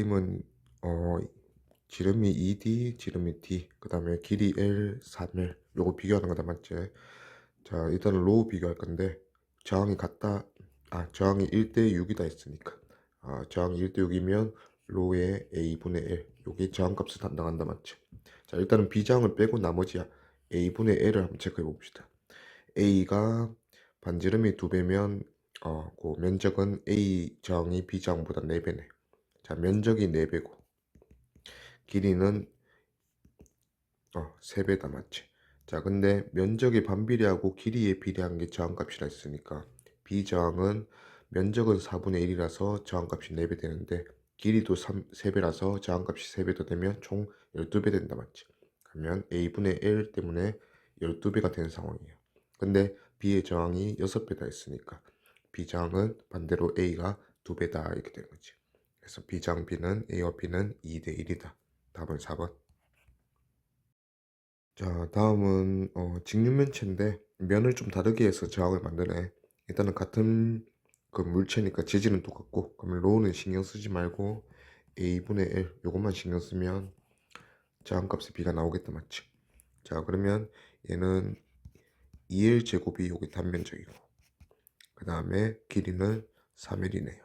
지름은 지름이 2D, 지름이 D, 그 다음에 길이 L, 3L. 요거 비교하는 거다, 맞지? 자, 일단은 로우 비교할 건데, 저항이 같다, 저항이 1대 6이다 했으니까. 저항이 1대 6이면 로우의 A분의 L. 요게 저항값을 담당한다, 맞지? 자, 일단은 B저항을 빼고 나머지 A분의 L을 한번 체크해 봅시다. A가 반지름이 2배면, 그 면적은 A 저항이 B 저항보다 4배네. 자, 면적이 4배고, 길이는 3배다, 맞지? 자, 근데 면적이 반비례하고 길이에 비례한 게 저항값이라 했으니까 B저항은 면적은 4분의 1이라서 저항값이 4배 되는데 길이도 3배라서 저항값이 3배 더 되면 총 12배 된다, 맞지? 그러면 A분의 L 때문에 12배가 되는 상황이에요. 근데 B의 저항이 6배다 했으니까 B저항은 반대로 A가 2배다 이렇게 되는 거지. 그래서 B저항 B는 A와 B는 2대 1이다. 답은 4번. 자, 다음은 직육면체인데 면을 좀 다르게 해서 저항을 만드네. 일단은 같은 그 물체니까 재질은 똑같고, 그러면 로우는 신경 쓰지 말고 A분의 L 요것만 신경 쓰면 저항값의 B가 나오겠다, 맞지? 자, 그러면 얘는 2L 제곱이 요게 단면적이고, 그 다음에 길이는 3L이네요.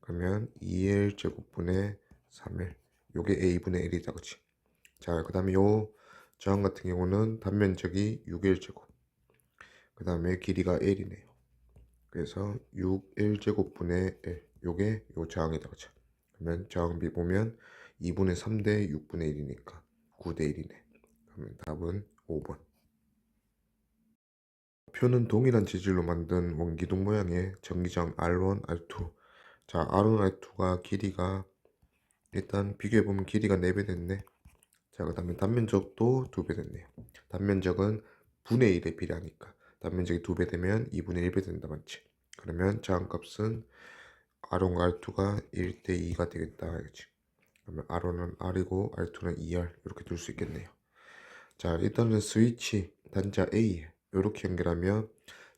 그러면 2L 제곱분의 3L 요게 A분의 L이다, 그치? 자, 그 다음에 요 저항 같은 경우는 단면적이 6L제곱, 그 다음에 길이가 L이네요. 그래서 6L제곱분의 L, 요게 요 저항이다, 그쵸? 그러면 저항비 보면 2분의 3대 6분의 1이니까 9대 1이네. 그러면 답은 5번. 표는 동일한 재질로 만든 원기둥 모양의 전기장 R1, R2. 자, R1, R2가 길이가 일단 비교해보면 길이가 4배 됐네. 자, 그 다음에 단면적도 2배 됐네요. 단면적은 분의 1에 비례하니까 단면적이 2배 되면 2분의 1배 된다, 맞지? 그러면 저항값은 R1과 R2가 1대 2가 되겠다, 알겠지? 그러면 R1은 R이고 R2는 2R 이렇게 둘 수 있겠네요. 자, 일단은 스위치 단자 A 이렇게 연결하면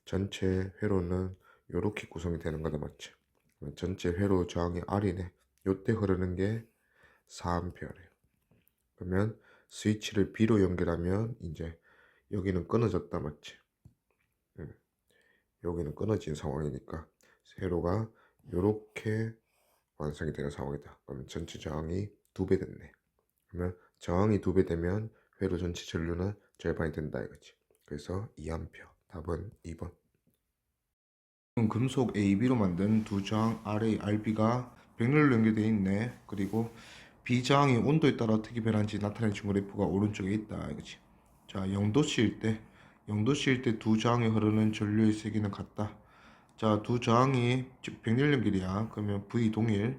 전체 회로는 이렇게 구성이 되는 거다, 맞지? 전체 회로 저항이 R이네. 요때 흐르는 게 4A래요. 그러면 스위치를 B로 연결하면 이제 여기는 끊어졌다, 맞지? 여기는 끊어진 상황이니까 세로가 이렇게 완성이 되는 상황이다. 그러면 전체 저항이 2배 됐네. 그러면 저항이 2배 되면 회로 전체 전류는 절반이 된다 이거지. 그래서 2A. 답은 2번. 금속 AB로 만든 두 저항 RA, RB가 백렬로 연결되어 있네. 그리고 B저항이 온도에 따라 어떻게 변하는지 나타내는 그래프가 오른쪽에 있다 이거지. 자, 0도씨일 때 두 저항에 흐르는 전류의 세기는 같다. 자, 두 저항이 백렬 연결이야. 그러면 V 동일.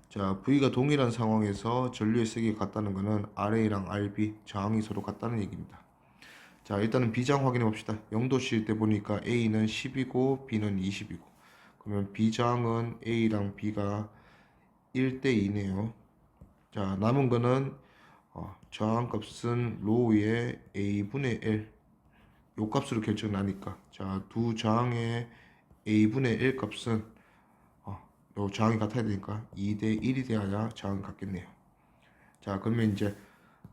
자, V가 동일한 상황에서 전류의 세기가 같다는 것은 RA랑 RB 저항이 서로 같다는 얘기입니다. 자, 일단은 B저항 확인해 봅시다. 0도씨일 때 보니까 A는 10이고 B는 20이고, 그러면 B저항은 A랑 B가 1대 2네요. 자, 남은 거는 저항 값은 로우의 A분의 L 요 값으로 결정나니까, 자, 두 저항의 A분의 L 값은 요 저항이 같아야 되니까 2대 1이 돼야 저항이 같겠네요. 자, 그러면 이제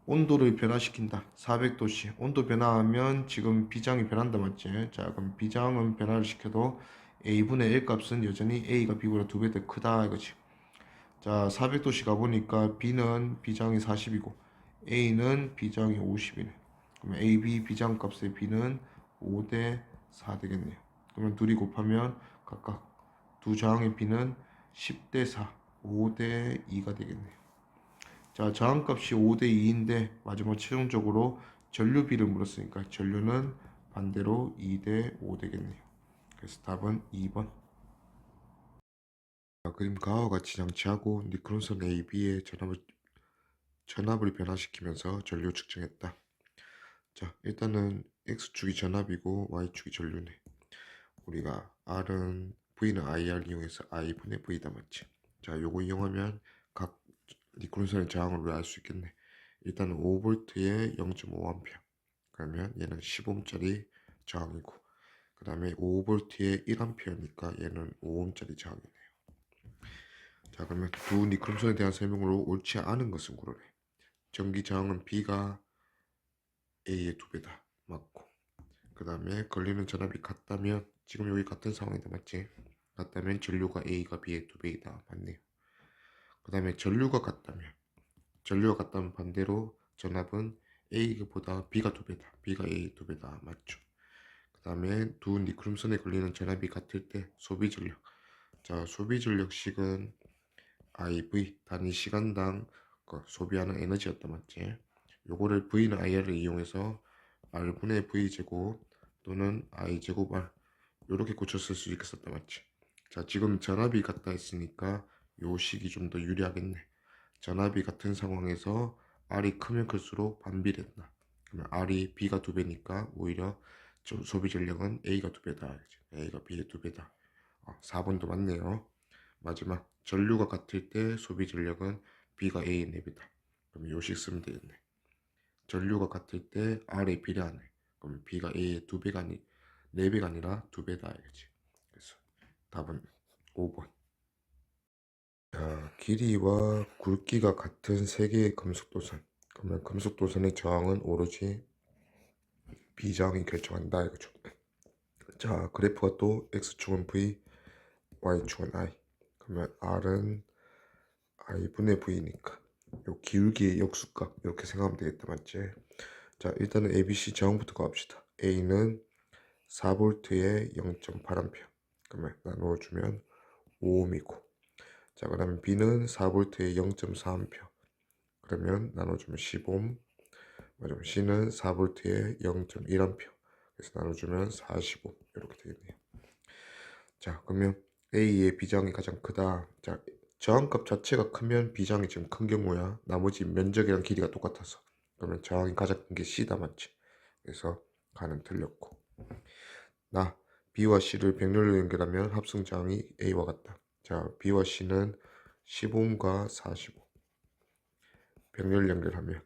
온도를 변화시킨다. 400도씨 온도 변화하면 지금 B장이 변한다, 맞지? 자, 그럼 B장은 변화를 시켜도 A분의 L 값은 여전히 A가 B보다 2배 더 크다 이거지. 자, 400도씨 가보니까 B는 B장이 40이고 A는 B장이 50이네. 그러면 AB B장 값의 B는 5대 4 되겠네요. 그러면 둘이 곱하면 각각 두 저항의 B는 10대 4, 5대 2가 되겠네요. 자, 저항값이 5대 2인데 마지막 최종적으로 전류비를 물었으니까 전류는 반대로 2대 5 되겠네요. 그래서 답은 2번. 그림 가와 같이 장치하고 니크론선 AB의 전압을 변화시키면서 전류 측정했다. 자, 일단은 X축이 전압이고 Y축이 전류네. 우리가 V는 IR 이용해서 I분의 V다, 맞지? 자, 요거 이용하면 각 니크론선의 저항을 알 수 있겠네. 일단은 5V에 0.5A. 그러면 얘는 10ohm짜리 저항이고, 그 다음에 5V에 1A니까 얘는 5ohm짜리 저항이네요. 자, 그러면 두 니크롬선에 대한 설명으로 옳지 않은 것은 고르래. 전기 저항은 B가 A의 2배다. 맞고. 그 다음에 걸리는 전압이 같다면, 지금 여기 같은 상황이다. 맞지? 같다면 전류가 A가 B의 2배이다. 맞네요. 그 다음에 전류가 같다면 반대로 전압은 A보다 B가 2배다. B가 A의 2배다. 맞죠? 그 다음에 두 니크롬선에 걸리는 전압이 같을 때 소비 전력. 자, 소비 전력식은 IV, 단위 시간당 소비하는 에너지였다. 맞지? 요거를 V는 IR을 이용해서 R분의 V제곱 또는 I제곱 R 요렇게 고쳤을 수 있었다. 맞지? 자, 지금 전압이 같다 했으니까 요 식이 좀 더 유리하겠네. 전압이 같은 상황에서 R이 크면 클수록 반비례된다. 그러면 R이 B가 2배니까 오히려 소비 전력은 A가 2배다. A가 B의 2배다. 4번도 맞네요. 마지막 전류가 같을 때 소비 전력은 B가 A의 4배다. 그럼 요식 쓰면 되겠네. 전류가 같을 때 R에 비례하네. 그럼 B가 A의 2배가 아니 4배가 아니라 2배다. 알겠지? 그래서 답은 5번. 자, 길이와 굵기가 같은 세 개의 금속도선. 그러면 금속도선의 저항은 오로지 B저항이 결정한다. 이거죠. 자, 그래프가 또 X축은 V, Y축은 I. 그러면 R은 I분의 V니까 요 기울기의 역수값 이렇게 생각하면 되겠다. 맞지? 자, 일단은 ABC 저항부터 가봅시다. A는 4V에 0.8A. 그러면 나누어주면 5ohm이고, 자, 그 다음에 B는 4V에 0.4A. 그러면 나눠주면 10ohm. 맞으면 C는 4V에 0.1A. 그래서 나눠주면 45 이렇게 되겠네요. 자, 그러면 A의 B장이 가장 크다. 자, 저항값 자체가 크면 B장이 지금 큰 경우야. 나머지 면적이랑 길이가 똑같아서. 그러면 저항이 가장 큰 게 C다. 맞지? 그래서 가는 틀렸고. 나 B와 C를 백렬로 연결하면 합성 저항이 A와 같다. 자, B와 C는 15ohm과 45. 백렬 연결하면,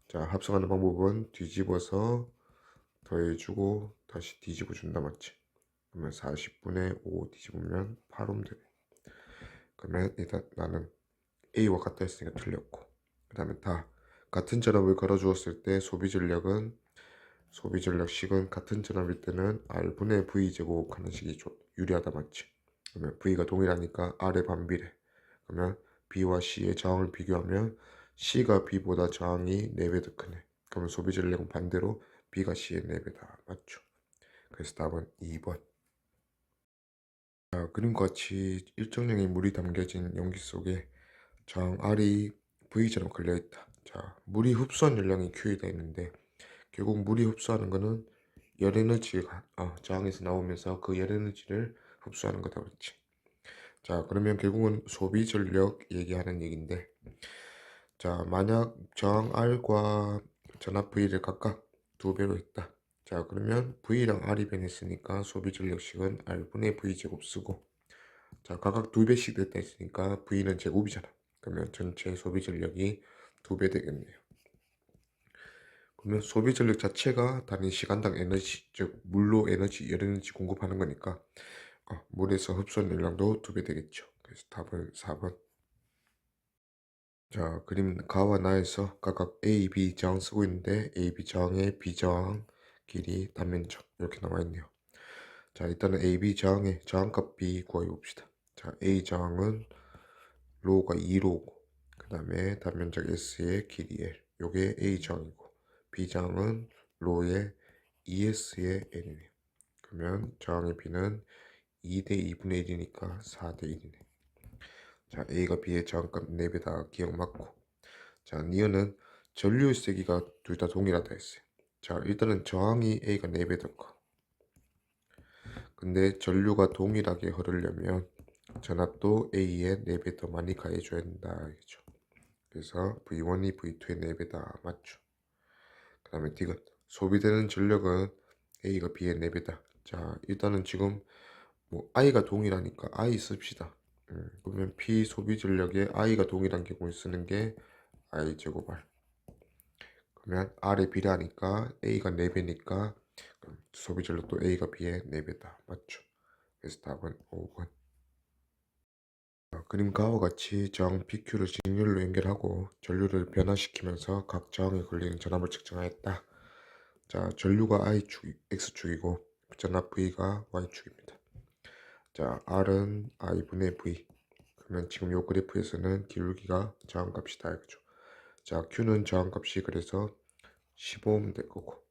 자, 합성하는 방법은 뒤집어서 더해주고 다시 뒤집어 준다. 맞지? 그러면 40분의 5 뒤집으면 8ohm 되네. 그러면 일단 나는 A와 같다 했으니까 틀렸고, 그 다음에 다 같은 전압을 걸어 주었을 때 소비 전력식은 같은 전압일 때는 R분의 V제곱 하는 식이 유리하다. 맞지? 그러면 V가 동일하니까 R의 반비례. 그러면 B와 C의 저항을 비교하면 C가 B보다 저항이 4배 더 크네. 그러면 소비 전력은 반대로 B가 C의 4배다. 맞죠? 그래서 답은 2번. 자, 그림과 같이 일정량의 물이 담겨진 용기 속에 저항 R이 V처럼 걸려있다. 자, 물이 흡수한 열량이 Q에 다 있는데 결국 물이 흡수하는 거는 열에너지가 저항에서 나오면서 그 열에너지를 흡수하는 거다. 그렇지? 자, 그러면 결국은 소비 전력 얘기하는 얘기인데, 자, 만약 저항 R과 전압 V를 각각 2배로 했다. 자, 그러면 V랑 R이 변했으니까 소비 전력식은 R분의 V제곱 쓰고, 자, 각각 2배씩 됐다 했으니까 V는 제곱이잖아. 그러면 전체 소비 전력이 2배 되겠네요. 그러면 소비 전력 자체가 단위 시간당 에너지, 즉 물로 에너지, 열에너지 공급하는 거니까 물에서 흡수한 열량도 2배 되겠죠. 그래서 답은 4번. 자, 그림 가와 나에서 각각 A, B 저항 쓰고 있는데 A, B 저항의 B 저항, 길이, 단면적 이렇게 나와 있네요. 자, 일단은 A, B 저항의 저항값 B 구해 봅시다. 자, A 저항은 로우가 2로우고, 그 다음에 단면적 S의 길이 L, 요게 A 저항이고, B 저항은 로우의 ES의 N이네요. 그러면 저항의 B는 2대 2분의 1이니까 4대 1이네. 자, A가 B의 저항값 4배다. 기억 맞고. 자, 니은은 전류의 세기가 둘 다 동일하다 했어요. 자, 일단은 저항이 A가 4배 더 커. 근데 전류가 동일하게 흐르려면 전압도 A에 4배 더 많이 가해줘야 된다. 알겠죠? 그래서 V1이 V2의 4배다. 맞죠? 그 다음에 D가 소비되는 전력은 A가 B의 4배다. 자, 일단은 지금 뭐 I가 동일하니까 I 씁시다. 그러면 P 소비 전력에 I가 동일한 경우에 쓰는 게 I 제곱 R. 그러면 R에 비례하니까 A가 4배니까 소비 전력도 A가 B의 4배다. 맞죠? 그래서 답은 5번. 그림과와 같이 저항 PQ를 직렬로 연결하고 전류를 변화시키면서 각 저항에 걸리는 전압을 측정하였다. 자, 전류가 I축, X축이고 전압 V가 Y축입니다. 자, R은 I분의 V. 그러면 지금 요 그래프에서는 기울기가 저항값이다 이거죠. 자, Q는 저항값이 그래서 15옴 될 거고,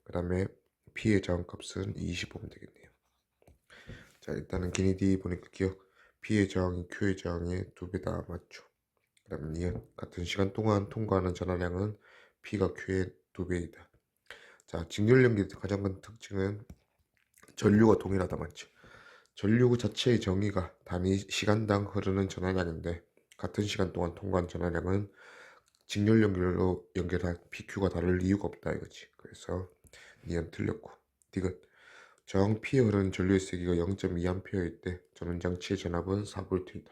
그 다음에 P의 저항값은 25옴 되겠네요. 자, 일단은 기니디 보니까 기억, P의 저항이 Q의 저항의 2배다 맞죠? 그 다음에 니은 같은 시간 동안 통과하는 전화량은 P가 Q의 2배이다. 자, 직렬 연기의 가장 큰 특징은 전류가 동일하다 맞죠? 전류 자체의 정의가 단위 시간당 흐르는 전화량인데 같은 시간 동안 통과한 전화량은 직렬 연결로 연결한 PQ가 다를 이유가 없다 이거지. 그래서 니은 틀렸고, 디귿 저항 P에 흐르는 전류의 세기가 0.2A일 때 전원장치의 전압은 4V이다.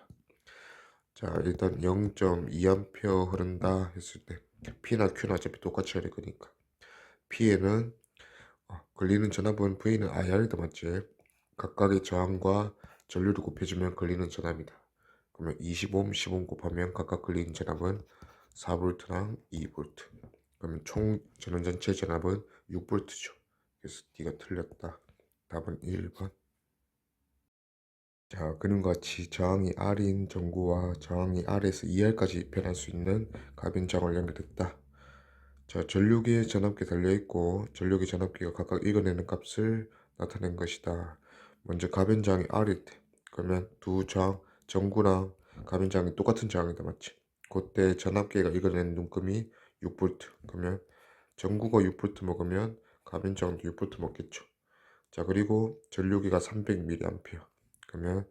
자, 일단 0.2A 흐른다 했을 때 P나 Q나 어차피 똑같이 흐를 거니까 P에는 걸리는 전압은 V는 IR이다 맞지? 각각의 저항과 전류를 곱해주면 걸리는 전압이다. 그러면 25옴, 15옴 곱하면 각각 걸리는 전압은 4V랑 2V. 그러면 총 전원 전체 전압은 6V죠. 그래서 D가 틀렸다. 답은 1번. 자, 그림과 같이 저항이 R인 전구와 저항이 R에서 2R까지 변할 수 있는 가변장을 연결했다. 자, 전류기에 전압기 달려있고 전류기 전압기가 각각 읽어내는 값을 나타낸 것이다. 먼저 가변장이 R일 때, 그러면 두 저항, 전구랑 가변장이 똑같은 저항이다 맞지? 그때 전압기가 읽어내는 눈금이 6V. 그러면 전구가 6V 먹으면 가변장도 6V 먹겠죠. 자, 그리고 전류기가 300mA. 그러면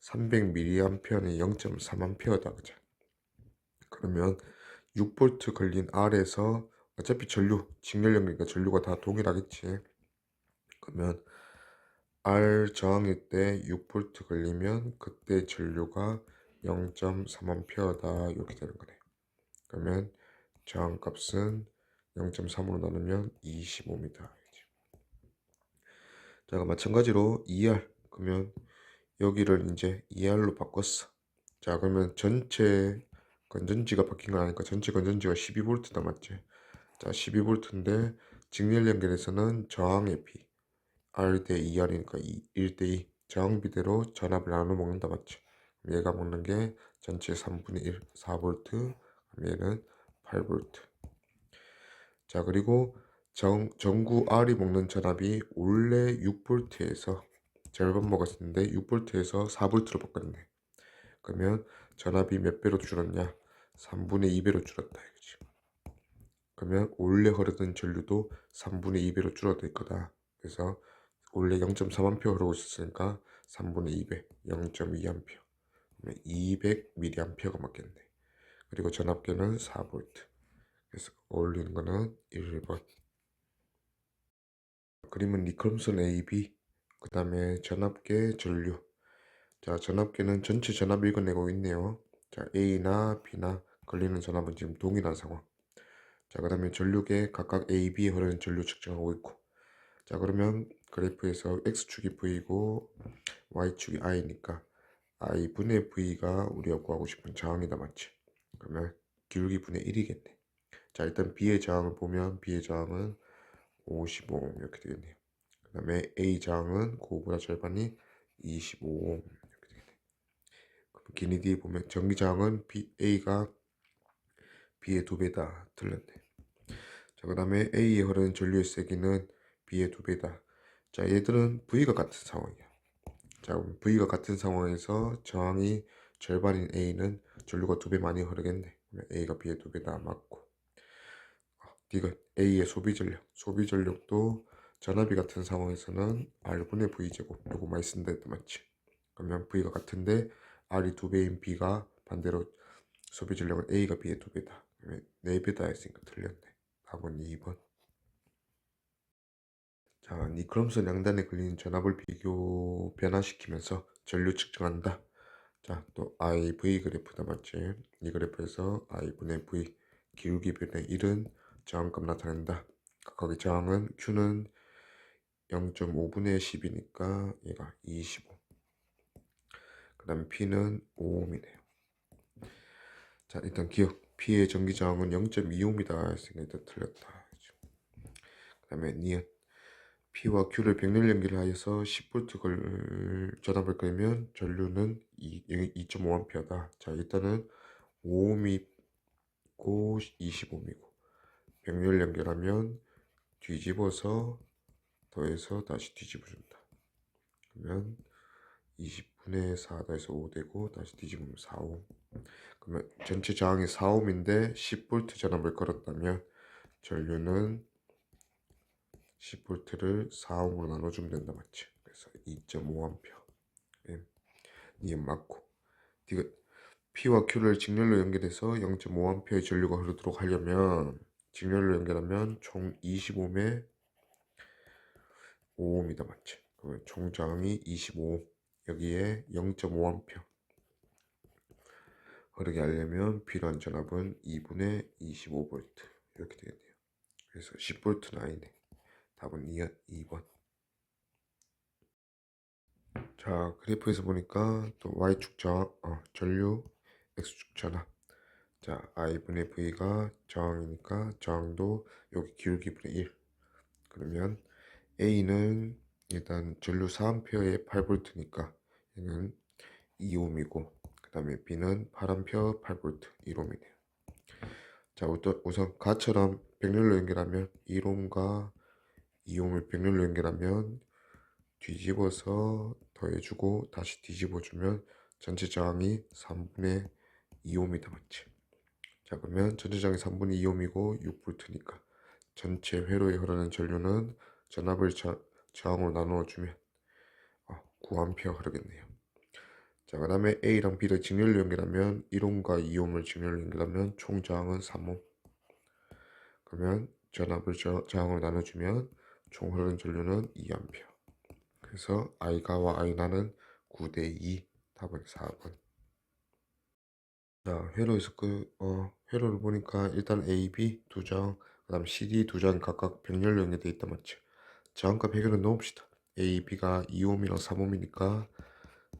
300mA는 0.3A다 그죠? 그러면 6V 걸린 R에서 어차피 전류, 직렬 연결이니까 전류가 다 동일하겠지. 그러면 R 저항일 때 6V 걸리면 그때 전류가 0.3A다 이렇게 되는 거네. 그러면 저항값은 0.3으로 나누면 25m. 자, 마찬가지로 2R 그러면 여기를 이제 2R로 바꿨어. 자, 그러면 전체 건전지가 바뀐 거 아니까 전체 건전지가 12V다 맞지? 자, 12V인데 직렬 연결에서는 저항의 P R 대 2R이니까 1대 2 저항비대로 전압을 나눠 먹는다 맞지? 얘가 먹는 게 전체 3분의 1 4V, 얘는 8V. 자, 그리고 전구 R이 먹는 전압이 원래 6V에서 절반 먹었는데 6V에서 4V로 바꿨네. 그러면 전압이 몇 배로 줄었냐? 3분의 2배로 줄었다 이거지. 그러면 원래 흐르던 전류도 3분의 2배로 줄어들 거다. 그래서 원래 0.3A 흐르고 있었으니까 3분의 2배 0.2A. 그러면 200mA가 맞겠네. 그리고 전압계는 4V. 그래서 어울리는 거는 1번. 그림은 니클럼슨 AB, 그 다음에 전압계 전류. 자, 전압계는 전체 전압 읽어내고 있네요. 자, A나 B나 걸리는 전압은 지금 동일한 상황. 자, 그 다음에 전류계 각각 A, B에 흐르는 전류 측정하고 있고. 자, 그러면 그래프에서 X축이 V고 Y축이 I니까 I분의 V가 우리가 구하고 싶은 저항이다 맞지? 그러면 기울기 분의 1이겠네. 자, 일단 B의 저항을 보면 B의 저항은 55옴 이렇게 되겠네요. 그 다음에 A 저항은 그거보다 절반이 25옴 이렇게 되겠네요. 그럼 기니디 보면 전기 저항은 A가 B의 2배다. 틀렸네. 자, 그 다음에 A에 흐르는 전류의 세기는 B의 2배다. 자, 얘들은 V가 같은 상황이야. 자, 그럼 V가 같은 상황에서 저항이 절반인 A는 전류가 2배 많이 흐르겠네. 그러면 A가 B의 2배다 맞고. 이건 A의 소비 전력. 소비 전력도 전압이 같은 상황에서는 R분의 V제곱. 요거 많이 쓴다 했다 맞지? 그러면 V가 같은데 R이 2배인 B가 반대로 소비 전력은 A가 B의 2배다. 그러면 4배다 했으니까 틀렸네. 답은 2번. 자, 니클럼슨 양단에 걸리는 전압을 비교 변화시키면서 전류 측정한다. 자, 또 IV 그래프다 맞지? 이 그래프에서 I분의 V 기울기 변의 1은 저항값 나타낸다. 각각의 저항은 Q는 0.5분의 10이니까 얘가 25. 그 다음에 P는 5ohm이네요. 자, 일단 기억. P의 전기 저항은 0.2ohm이다 했으니까 일단 틀렸다. 그 다음에 니은. P와 Q를 병렬 연기를 하여서 10V 전압을 걸면 전류는 2.5A다. 자, 일단은 5ohm이고 20ohm이고 병렬 연결하면 뒤집어서 더해서 다시 뒤집어준다. 그러면 20분의 4 더해서 5 되고 다시 뒤집으면 4ohm. 그러면 전체 저항이 4ohm인데 10V 전압을 걸었다면 전류는 10V를 4ohm으로 나눠주면 된다, 맞지? 그래서 2.5A. 이건 맞고. P와 Q를 직렬로 연결해서 0.5A의 전류가 흐르도록 하려면 직렬로 연결하면 총 25ohm의 5ohm이다, 맞지? 그러면 총 저항이 25ohm. 여기에 0.5A 흐르게 하려면 필요한 전압은 2분의 25V 이렇게 되겠네요. 그래서 10V는 아니네. 답은 2번. 자, 그래프에서 보니까 또 Y축 전류, X축 전압. 자, I분의 V가 저항이니까 저항도 여기 기울기분의 1. 그러면 A는 일단 전류 4A에 8V니까 얘는 2ohm이고, 그 다음에 B는 8A 8V 1ohm이네요. 자, 우선 가처럼 병렬로 연결하면 1ohm과 2ohm을 병렬로 연결하면 뒤집어서 더해주고 다시 뒤집어주면 전체 저항이 3분의 2ohm이다, 맞지? 자, 그러면 전체 저항이 3분의 2ohm이고 6V니까 전체 회로에 흐르는 전류는 전압을 저항으로 나누어주면 9A 흐르겠네요. 자, 그 다음에 A랑 B를 직렬로 연결하면 1ohm과 2ohm을 직렬로 연결하면 총 저항은 3ohm. 그러면 전압을 저항으로 나눠주면 총 흐르는 전류는 2A. 그래서 I가와 I나는 9대2. 답은 4번. 자, 회로에서 회로를 보니까 일단 A, B 두 장, 그 다음 CD 두 장 각각 병렬로 연결되어 있다, 맞죠? 저항값 해결을 넣읍시다. A, B가 2ohm이랑 3ohm이니까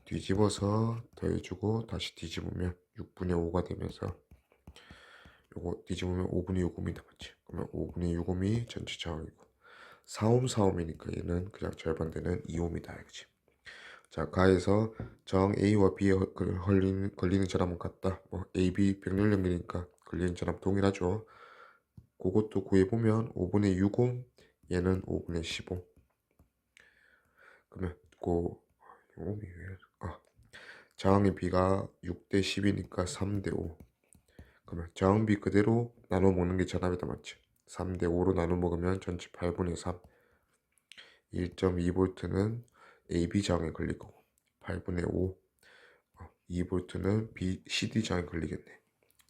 뒤집어서 더해주고 다시 뒤집으면 6분의 5가 되면서 요거 뒤집으면 5분의 6ohm이다, 맞지? 그러면 5분의 6ohm이 전체 저항이고 4ohm 4ohm이니까 얘는 그냥 절반 되는 2ohm이다, 그치? 자, 가에서 저항 A와 B에 걸리는 전압은 같다. 뭐 A, B 병렬 연결이니까 걸리는 전압 동일하죠. 그것도 구해보면 5분의 6ohm, 얘는 5분의 10ohm. 그러면 저항의 B가 6대 10이니까 3대 5. 그러면 저항 B 그대로 나눠 먹는 게 전압이다, 맞지? 3대 5로 나눠 먹으면 전체 8분의 3. 1.2V는 AB 저항에 걸릴 거고 8분의 5. 2V는 CD 저항에 걸리겠네.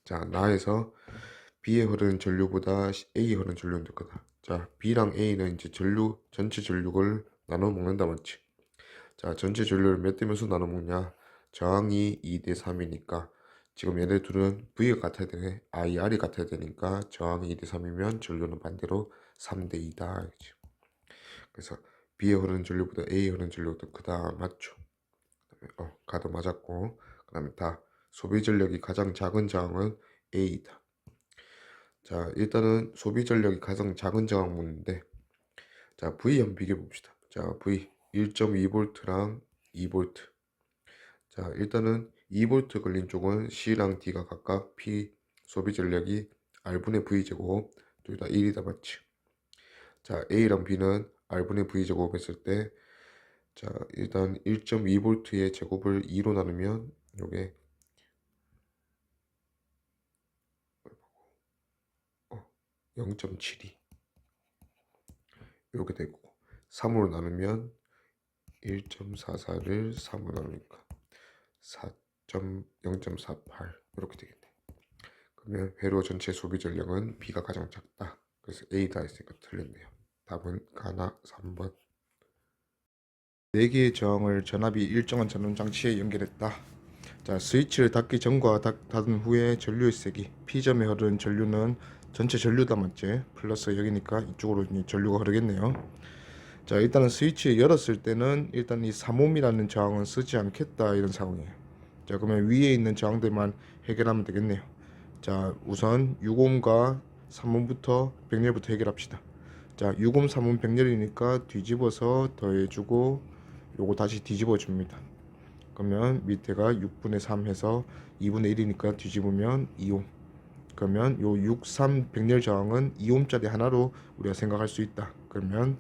자, 나에서 B에 흐르는 전류보다 A에 흐르는 전류는 더 크다. 자, B랑 A는 이제 전체 전류를 나눠 먹는다, 맞지? 자, 전체 전류를 몇 대 몇으로 나눠 먹냐? 저항이 2대 3이니까 지금 얘네 둘은 V가 같아야 되네. IR이 같아야 되니까 저항이 2대 3이면 전류는 반대로 3대 2다. 그래서 B에 흐르는 전류보다 A에 흐르는 전류가 더 크다, 맞죠? 가도 맞았고, 그 다음에 다 소비 전력이 가장 작은 저항은 A이다. 자, 일단은 소비 전력이 가장 작은 저항문인데, 자, V 한번 비교해 봅시다. 자, V 1.2V랑 2V. 자, 일단은 2V 걸린 쪽은 C랑 D가 각각 P 소비 전력이 R분의 V 제곱 둘 다 1이다, 맞지? 자, A랑 B는 R분의 V 제곱 했을 때, 자, 일단 1.2V의 제곱을 2로 나누면 요게 0.72 이렇게 되고 3으로 나누면 1.44를 3으로 나누니까 0.48 이렇게 되겠네. 그러면 회로 전체 소비 전력은 B가 가장 작다. 그래서 A다 했으니까 틀렸네요. 답은 가나 3번. 4개의 저항을 전압이 일정한 전원 장치에 연결했다. 자, 스위치를 닫기 전과 닫은 후에 전류의 세기 P점에 흐르는 전류는 전체 전류다, 맞지? 플러스 여기니까 이쪽으로 전류가 흐르겠네요. 자, 일단은 스위치 열었을 때는 일단 이 3ohm이라는 저항은 쓰지 않겠다, 이런 상황이에요. 자, 그러면 위에 있는 저항들만 해결하면 되겠네요. 자, 우선 6옴과 3옴부터 백렬부터 해결합시다. 자, 6옴 3옴 백렬이니까 뒤집어서 더해주고 요거 다시 뒤집어 줍니다. 그러면 밑에가 6분의 3 해서 2분의 1이니까 뒤집으면 2옴. 그러면 요 6, 3 백렬 저항은 2옴짜리 하나로 우리가 생각할 수 있다. 그러면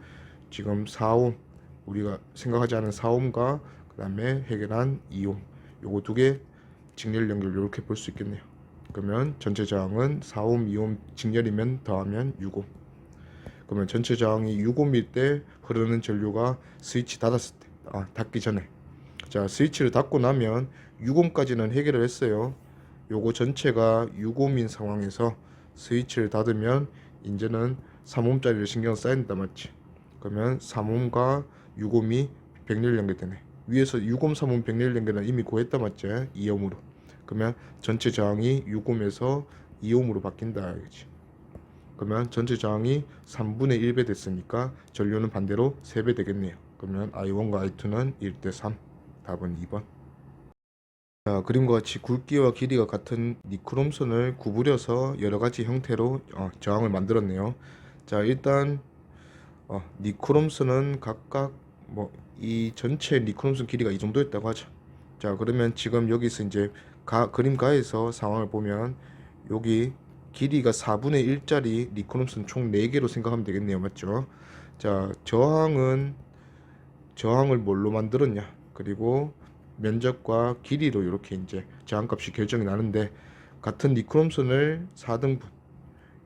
지금 4옴, 우리가 생각하지 않은 4옴과 그 다음에 해결한 2옴, 요거 두 개 직렬 연결 이렇게 볼 수 있겠네요. 그러면 전체 저항은 4옴, 2옴 직렬이면 더하면 6옴. 그러면 전체 저항이 6옴일 때 흐르는 전류가 스위치 닫았을 때, 닫기 전에, 자, 스위치를 닫고 나면 6옴까지는 해결을 했어요. 요거 전체가 6옴인 상황에서 스위치를 닫으면 이제는 3옴짜리를 신경 써야 된다, 맞지? 그러면 3옴과 6옴이 백렬 연결되네. 위에서 6옴 3옴 백렬 연결은 이미 구했다, 맞지? 2옴으로. 그러면 전체 저항이 6옴에서 2옴으로 바뀐다, 알겠지? 그러면 전체 저항이 3분의 1배 됐으니까 전류는 반대로 3배 되겠네요. 그러면 I1과 I2는 1대 3. 답은 2번. 자, 그림과 같이 굵기와 길이가 같은 니크롬선을 구부려서 여러가지 형태로 저항을 만들었네요. 자, 일단 니크롬선은 각각 이 전체 니크롬선 길이가 이 정도였다고 하죠. 자, 그러면 지금 여기서 이제 그림 가에서 상황을 보면 여기 길이가 4분의 1짜리 니크롬선 총 4개로 생각하면 되겠네요, 맞죠? 자, 저항을 뭘로 만들었냐, 그리고 면적과 길이로 이렇게 이제 저항값이 결정이 나는데, 같은 니크롬선을 4등분,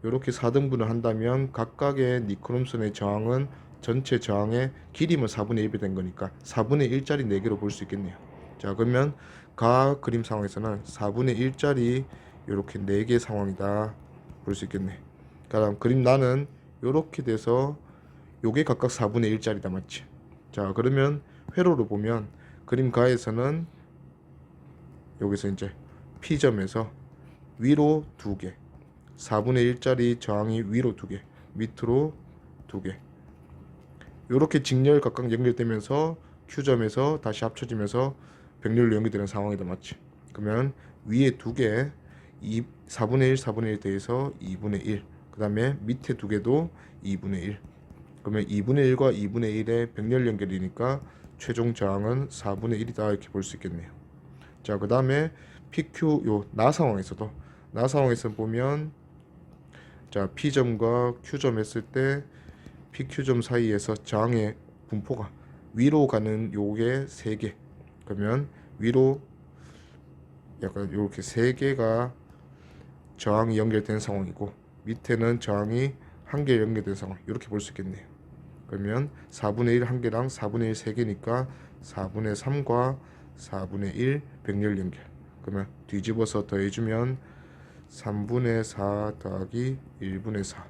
이렇게 4등분을 한다면 각각의 니크롬선의 저항은 전체 저항의 길이면 4분의 1이 된 거니까 4분의 1짜리 4개로 볼 수 있겠네요. 자, 그러면 그림 상황에서는 4분의 1짜리 이렇게 4개 상황이다 볼 수 있겠네. 그다음 그림 나는 이렇게 돼서 요게 각각 4분의 1짜리다, 맞지? 자, 그러면 회로로 보면 그림 가에서는 여기서 이제 P점에서 위로 2개, 4분의 1짜리 저항이 위로 2개, 밑으로 2개, 요렇게 직렬 각각 연결되면서 Q점에서 다시 합쳐지면서 백렬로 연결되는 상황이다, 맞지? 그러면 위에 2개 4분의 1, 4분의 1 대해서 2분의 1, 그 다음에 밑에 2개도 2분의 1. 그러면 2분의 1과 2분의 1의 백렬 연결이니까 최종 저항은 4분의 1이다 이렇게 볼 수 있겠네요. 자, 그 다음에 PQ 나 상황에서도 보면, 자, P점과 Q점 했을 때 PQ점 사이에서 저항의 분포가 위로 가는 요게 3개. 그러면 위로 약간 이렇게 3개가 저항이 연결된 상황이고, 밑에는 저항이 1개 연결된 상황, 이렇게 볼 수 있겠네요. 그러면 4분의 1 1개랑 4분의 1 3개니까 4분의 3과 4분의 1 백렬 연결. 그러면 뒤집어서 더해주면 3분의 4 더하기 1분의 4.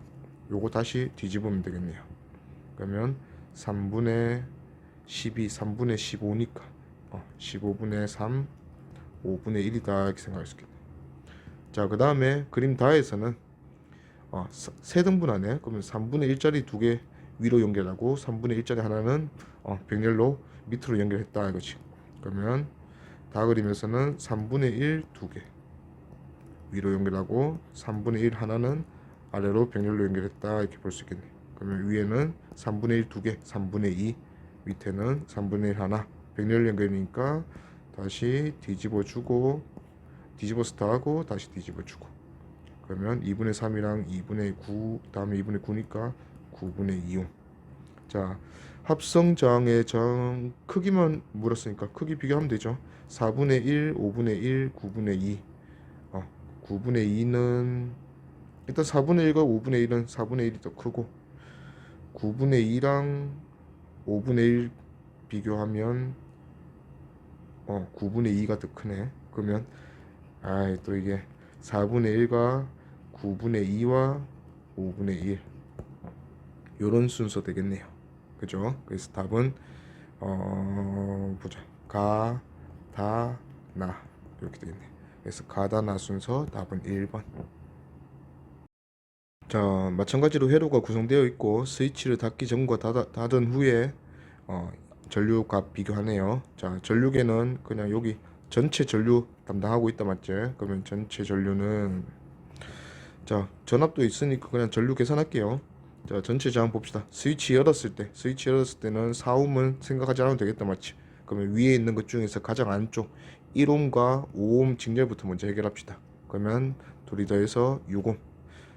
요거 다시 뒤집으면 되겠네요. 그러면 3분의 12, 3분의 15니까 15분의 3, 5분의 1이다 이렇게 생각할 수 있겠네요. 자, 그 다음에 그림 다에서는 세등분하네. 그러면 3분의 1짜리 2개 위로 연결하고 3분의 1짜리 하나는 백렬로 밑으로 연결했다 이거지. 그러면 다 그림에서는 3분의 1 2개 위로 연결하고 3분의 1 하나는 아래로 백렬로 연결했다 이렇게 볼 수 있겠네. 그러면 위에는 3분의 1 2개 3분의 2, 밑에는 3분의 1 하나 백렬 연결이니까 다시 뒤집어주고, 뒤집어서 더하고 다시 뒤집어주고, 그러면 2분의 3이랑 2분의 9 다음에 2분의 9니까 9분의 2옴. 자, 합성 저항의 저항 크기만 물었으니까 크기 비교하면 되죠. 4분의 1, 5분의 1, 9분의 2. 9분의 2는 일단 4분의 1과 5분의 1은 4분의 1이 더 크고, 9분의 2랑 5분의 1 비교하면 9분의 2가 더 크네. 그러면 또 이게 4분의 1과 9분의 2와 5분의 1 요런 순서 되겠네요. 그죠? 그래서 답은 보자. 가, 다, 나 이렇게 되겠네. 그래서 가다, 나 순서 답은 1번. 자, 마찬가지로 회로가 구성되어 있고 스위치를 닫기 전과 닫은 후에 전류값 비교하네요. 자, 전류계는 그냥 여기 전체 전류 담당하고 있다 맞지? 그러면 전체 전류는 자 전압도 있으니까 그냥 전류 계산할게요. 자 전체 저항 봅시다. 스위치 열었을 때는 4옴은 생각하지 않아도 되겠다 맞지? 그러면 위에 있는 것 중에서 가장 안쪽 1옴과 5옴 직렬부터 먼저 해결합시다. 그러면 둘이 더해서 6옴.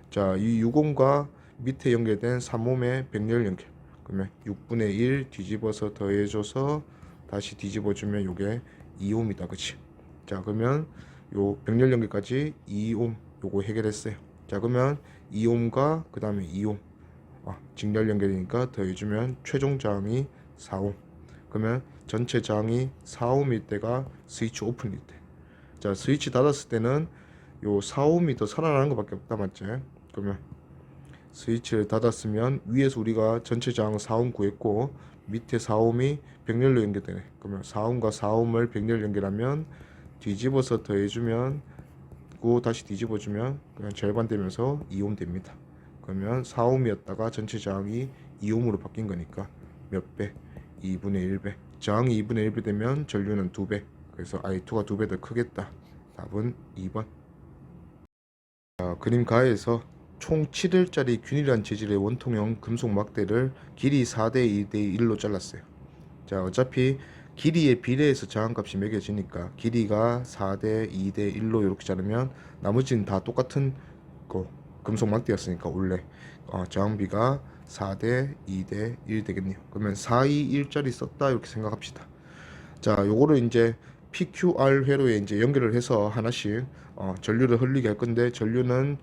자, 이 6옴과 밑에 연결된 3옴의 백렬 연결. 그러면 6분의 1 뒤집어서 더해줘서 다시 뒤집어주면 요게 2옴이다. 그치? 자, 그러면 요 백렬 연결까지 2옴 요거 해결했어요. 자, 그러면 2옴과 그 다음에 2옴 직렬 연결이니까 더해주면 최종 저항이 4옴. 그러면 전체 저항이 4옴일 때가 스위치 오픈일 때. 자, 스위치 닫았을 때는 요 4옴이 더 살아나는 것밖에 없다 맞지? 그러면 스위치를 닫았으면 위에서 우리가 전체 저항 4옴 구했고 밑에 4옴이 백렬로 연결되네. 그러면 4옴과 4옴을 백렬 연결하면 뒤집어서 더해주면 고 다시 뒤집어주면 그냥 절반 되면서 2옴 됩니다. 그러면 4옴이었다가 전체 저항이 2옴으로 바뀐 거니까 몇 배? 2분의 1배. 저항이 2분의 1배 되면 전류는 2배. 그래서 I2가 2배 더 크겠다. 답은 2번. 자, 그림 가에서 총 7일짜리 균일한 재질의 원통형 금속 막대를 길이 4대 2대 1로 잘랐어요. 자, 어차피 길이에 비례해서 저항값이 매겨지니까 길이가 4대 2대 1로 이렇게 자르면 나머지는 다 똑같은 거 금속 막대였으니까 원래 저항비가 4대 2대 1 되겠네요. 그러면 4, 2, 1짜리 썼다 이렇게 생각합시다. 자, 요거를 이제 PQR 회로에 이제 연결을 해서 하나씩 전류를 흘리게 할 건데 전류는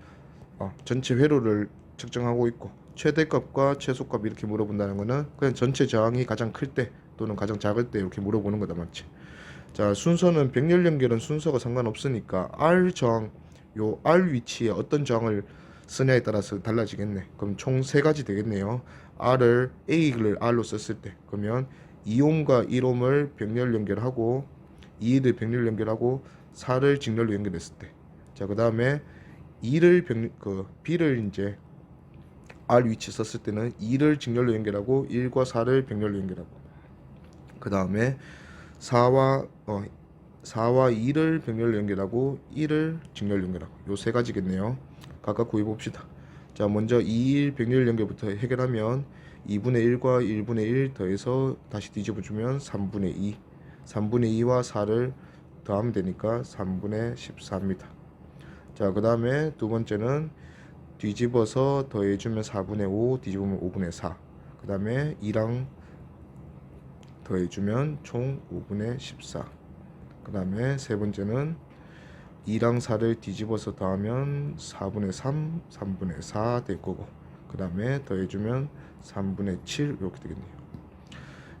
전체 회로를 측정하고 있고 최대값과 최소값 이렇게 물어본다는 거는 그냥 전체 저항이 가장 클 때 또는 가장 작을 때 이렇게 물어보는 거다 맞지? 자, 순서는 백렬 연결은 순서가 상관없으니까 R 저항 요 R 위치에 어떤 저항을 쓰냐에 따라서 달라지겠네. 그럼 총 세 가지 되겠네요. A를 R로 썼을 때 그러면 2옴과 1옴을 백렬 연결하고 2를 백렬 연결하고 4를 직렬로 연결했을 때. 자, 그 다음에 2를 B를 이제 R 위치 썼을 때는 2를 직렬로 연결하고 1과 4를 백렬로 연결하고 그 다음에 4와 2를 백렬로 연결하고 1을 직렬로 연결하고 요 세 가지겠네요. 각각 구해 봅시다. 자, 먼저 2, 1 백렬 연결부터 해결하면 2분의 1과 1분의 1 더해서 다시 뒤집어 주면 3분의 2 3분의 2와 4를 더하면 되니까 3분의 14입니다. 자, 그 다음에 두 번째는 뒤집어서 더해주면 4분의 5 뒤집으면 5분의 4 그 다음에 2랑 더해주면 총 5분의 14 그 다음에 세 번째는 2랑 4를 뒤집어서 더하면 4분의 3 3분의 4 될 거고 그 다음에 더해주면 3분의 7 이렇게 되겠네요.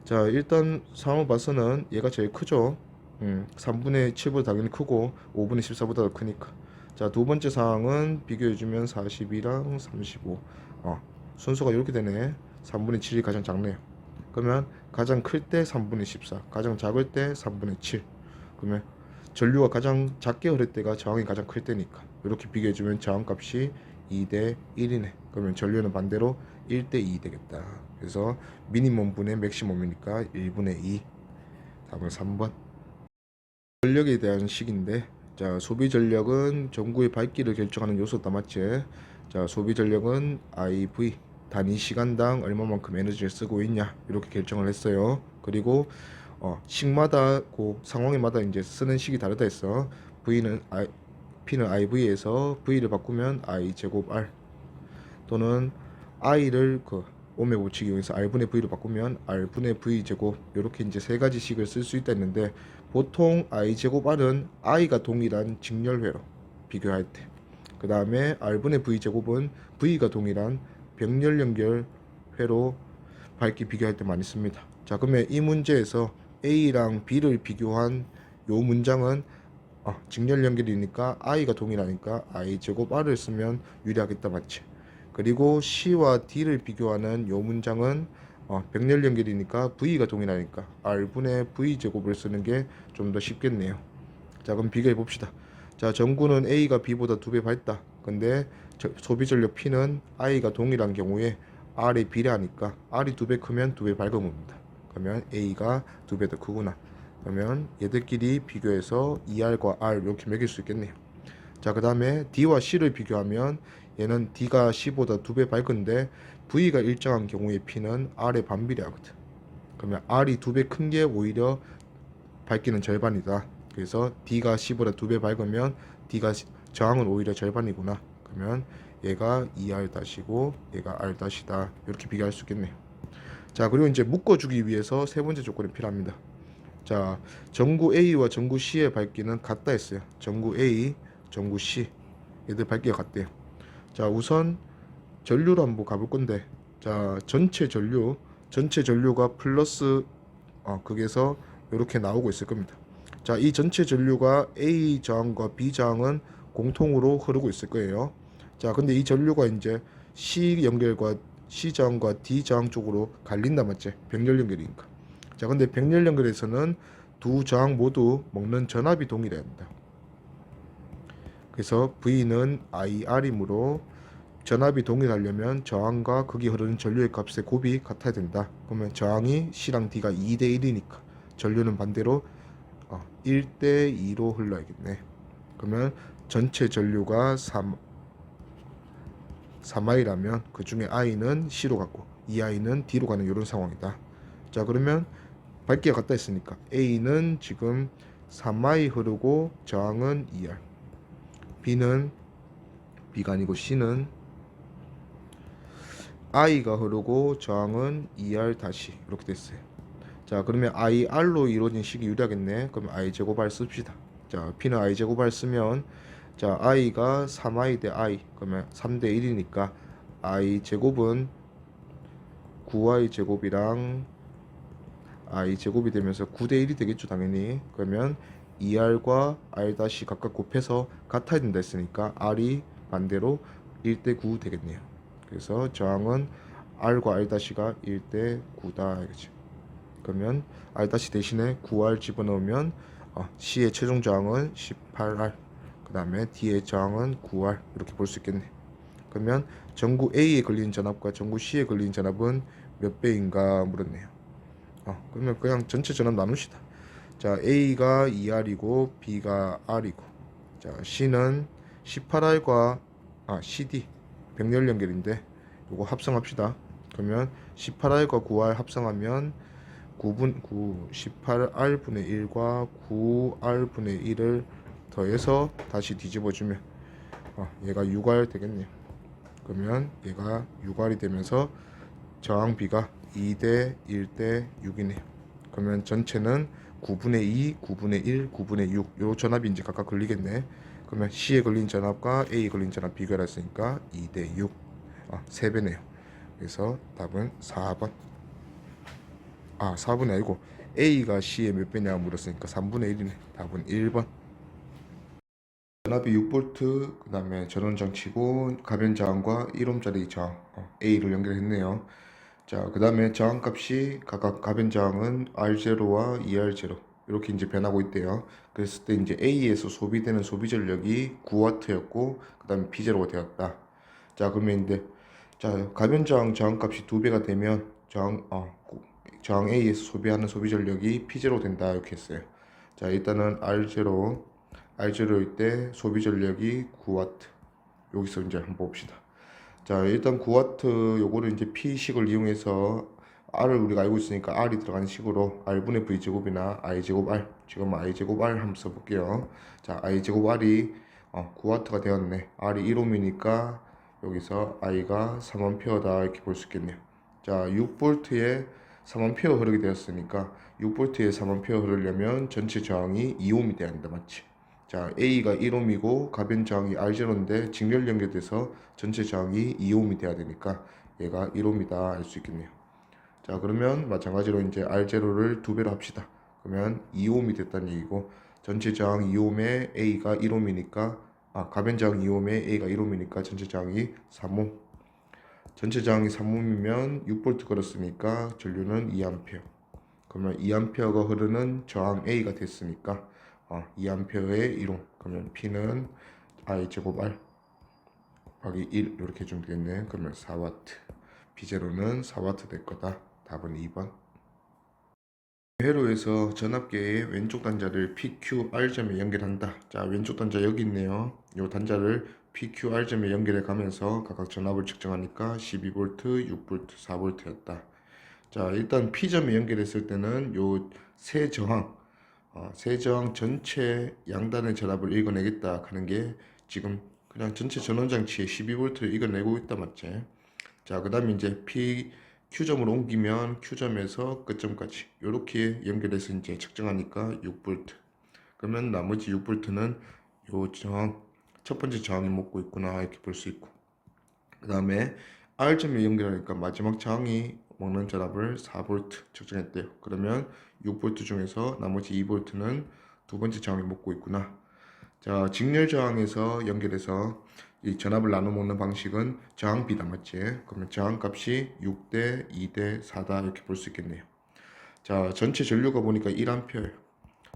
자, 일단 상황을 봐서는 얘가 제일 크죠. 3분의 7보다 당연히 크고 5분의 14보다 더 크니까. 자, 두 번째 상황은 비교해주면 42랑 35 순서가 이렇게 되네. 3분의 7이 가장 작네요. 그러면 가장 클 때 3분의 14 가장 작을 때 3분의 7 그러면 전류가 가장 작게 흐를 때가 저항이 가장 클 때니까 이렇게 비교해주면 저항값이 2대 1이네. 그러면 전류는 반대로 1대 2 되겠다. 그래서 미니멈 분의 맥시멈이니까 1분의 2 답은 3번. 전력에 대한 식인데 자, 소비 전력은 전구의 밝기를 결정하는 요소다 맞지? 자, 소비 전력은 IV 단위 시간당 얼마만큼 에너지를 쓰고 있냐 이렇게 결정을 했어요. 그리고 식마다 그 상황에마다 이제 쓰는 식이 다르다 했어. P는 IV에서 V를 바꾸면 I 제곱 R 또는 I를 오메 법칙 이용해서 R분의 V로 바꾸면 R분의 V 제곱 이렇게 이제 세 가지 식을 쓸 수 있다 했는데 보통 I 제곱 R은 I가 동일한 직렬회로 비교할 때 그 다음에 R분의 V 제곱은 V가 동일한 백렬 연결 회로 밝기 비교할 때 많이 씁니다. 자, 그러면 이 문제에서 A랑 B를 비교한 요 문장은 직렬 연결이니까 I가 동일하니까 I 제곱 R을 쓰면 유리하겠다 맞지? 그리고 C와 D를 비교하는 요 문장은 백렬 연결이니까 V가 동일하니까 R분의 V 제곱을 쓰는 게 좀 더 쉽겠네요. 자, 그럼 비교해 봅시다. 자, 전구는 A가 B보다 2배 밝다. 근데 소비 전력 P는 I가 동일한 경우에 R이 비례하니까 R이 2배 크면 2배 밝은 겁니다. 그러면 A가 2배 더 크구나. 그러면 얘들끼리 비교해서 ER과 R 이렇게 매길 수 있겠네요. 자, 그 다음에 D와 C를 비교하면 얘는 D가 C보다 2배 밝은데 V가 일정한 경우에 P는 R에 반비례하거든. 그러면 R이 2배 큰 게 오히려 밝기는 절반이다. 그래서 D가 C보다 2배 밝으면 D가 저항은 오히려 절반이구나. 그러면 얘가 ER-고 얘가 R-다. 이렇게 비교할 수 있겠네요. 자, 그리고 이제 묶어주기 위해서 세 번째 조건이 필요합니다. 자, 전구 A와 전구 C의 밝기는 같다 했어요. 전구 A, 전구 C 얘들 밝기가 같대요. 자, 우선 전류로 한번 가볼 건데, 자, 전체 전류가 플러스 극에서 이렇게 나오고 있을 겁니다. 자, 이 전체 전류가 A 저항과 B 저항은 공통으로 흐르고 있을 거예요. 자, 근데 이 전류가 이제 C 저항과 D 저항 쪽으로 갈린다 맞지? 병렬 연결이니까. 자, 근데 병렬 연결에서는 두 저항 모두 먹는 전압이 동일해야 한다. 그래서 V는 IR이므로 전압이 동일하려면 저항과 극이 흐르는 전류의 값의 곱이 같아야 된다. 그러면 저항이 C랑 D가 2대 1이니까 전류는 반대로 1대 2로 흘러야겠네. 그러면 전체 전류가 3I라면 그 중에 I는 C로 가고 2I는 D로 가는 이런 상황이다. 자, 그러면 밝기가 같다 했으니까 A는 지금 3I 흐르고 저항은 2R. B가 아니고 C는 I가 흐르고 저항은 2R 다시 이렇게 됐어요. 자, 그러면 IR로 이루어진 식이 유리하겠네. 그럼 I 제곱 R 씁시다. 자, P는 I 제곱 R 쓰면 자, I가 3I 대 I 그러면 3대 1이니까 I 제곱은 9I 제곱이랑 I 제곱이 되면서 9대 1이 되겠죠, 당연히. 그러면 2R과 R 다시 각각 곱해서 같아야 된다 했으니까 R이 반대로 1대 9 되겠네요. 그래서 저항은 R과 R 다시가 1대 9다 이거지. 그러면 R 다시 대신에 9R 집어넣으면 C의 최종 저항은 18R, 그 다음에 D의 저항은 9R 이렇게 볼 수 있겠네. 그러면 전구 A에 걸리는 전압과 전구 C에 걸리는 전압은 몇 배인가 물었네요. 그러면 그냥 전체 전압 나누시다. 자, A가 2R이고 B가 R이고, 자, C는 18R과 CD 병렬 연결인데 요거 합성합시다. 그러면 18R과 9R 합성하면 18R분의 1과 9R분의 1을 더해서 다시 뒤집어주면 얘가 6R 되겠네요. 그러면 얘가 6R이 되면서 저항 B가 2대 1대 6이네요. 그러면 전체는 9분의 2, 9분의 1, 9분의 6 요 전압이 이제 각각 걸리겠네. 그러면 C에 걸린 전압과 A에 걸린 전압 비교를 했으니까 2대 6 3배네요. 그래서 답은 4번. 4분의 아니고 A가 C에 몇 배냐 물었으니까 3분의 1이네. 답은 1번. 전압이 6V, 그 다음에 전원장치고 가변 저항과 1옴짜리 저항 A를 연결했네요. 자, 그 다음에 저항값이 각각 가변 저항은 R0와 ER0 이렇게 이제 변하고 있대요. 그랬을 때 이제 A에서 소비되는 소비 전력이 9W였고 그 다음에 P0가 되었다. 자, 그러면 이제 자, 가변 저항 저항값이 2배가 되면 저항 A에서 소비하는 소비 전력이 P0 된다 이렇게 했어요. 자, 일단은 R0일 때 소비 전력이 9W. 여기서 이제 한번 봅시다. 자, 일단 9W 요거를 이제 P식을 이용해서 R을 우리가 알고 있으니까 R이 들어가는 식으로 R분의 V 제곱이나 I 제곱 R, 지금 I 제곱 R 한번 써볼게요. 자, I 제곱 R이 9W가 되었네. R이 1옴이니까 여기서 I가 3A 이렇게 볼 수 있겠네요. 자, 6V에 3A 흐르게 되었으니까 6V에 3A 흐르려면 전체 저항이 2옴이 돼야 한다, 맞지? 자, A가 1옴이고 가변 저항이 R0인데 직렬 연결돼서 전체 저항이 2옴이 돼야 되니까 얘가 1옴이다 알 수 있겠네요. 자, 그러면 마찬가지로 이제 R0를 2배로 합시다. 그러면 2옴이 됐다는 얘기고 전체 저항 2옴에 A가 1옴이니까 가변 저항 2옴에 A가 1옴이니까 전체 저항이 3옴. 전체 저항이 3옴이면 6V 걸었으니까 전류는 2A. 그러면 2A가 흐르는 저항 A가 됐으니까 2A의 1옴. 그러면 P는 I 제곱 R 곱하기 1 이렇게 해주면 되겠네. 그러면 4W. B0는 4W 될 거다. 답은 2번. 회로에서 전압계의 왼쪽 단자를 PQR점에 연결한다. 자, 왼쪽 단자 여기 있네요. 이 단자를 PQR점에 연결해 가면서 각각 전압을 측정하니까 12V, 6V, 4V였다. 자, 일단 P점에 연결했을 때는 요 세 저항, 세 저항 전체 양단의 전압을 읽어내겠다 하는 게 지금 그냥 전체 전원장치에 12V를 읽어내고 있다 맞지? 자, 그 다음에 이제 Q점으로 옮기면 Q점에서 끝점까지 이렇게 연결해서 이제 측정하니까 6V. 그러면 나머지 6V는 요 저항, 첫 번째 저항이 먹고 있구나 이렇게 볼 수 있고, 그 다음에 R점에 연결하니까 마지막 저항이 먹는 전압을 4V 측정했대요. 그러면 6V 중에서 나머지 2V는 두 번째 저항이 먹고 있구나. 자, 직렬 저항에서 연결해서 이 전압을 나눠 먹는 방식은 저항비다 맞지? 그러면 저항값이 6대 2대 4다 이렇게 볼 수 있겠네요. 자, 전체 전류가 보니까 1A예요.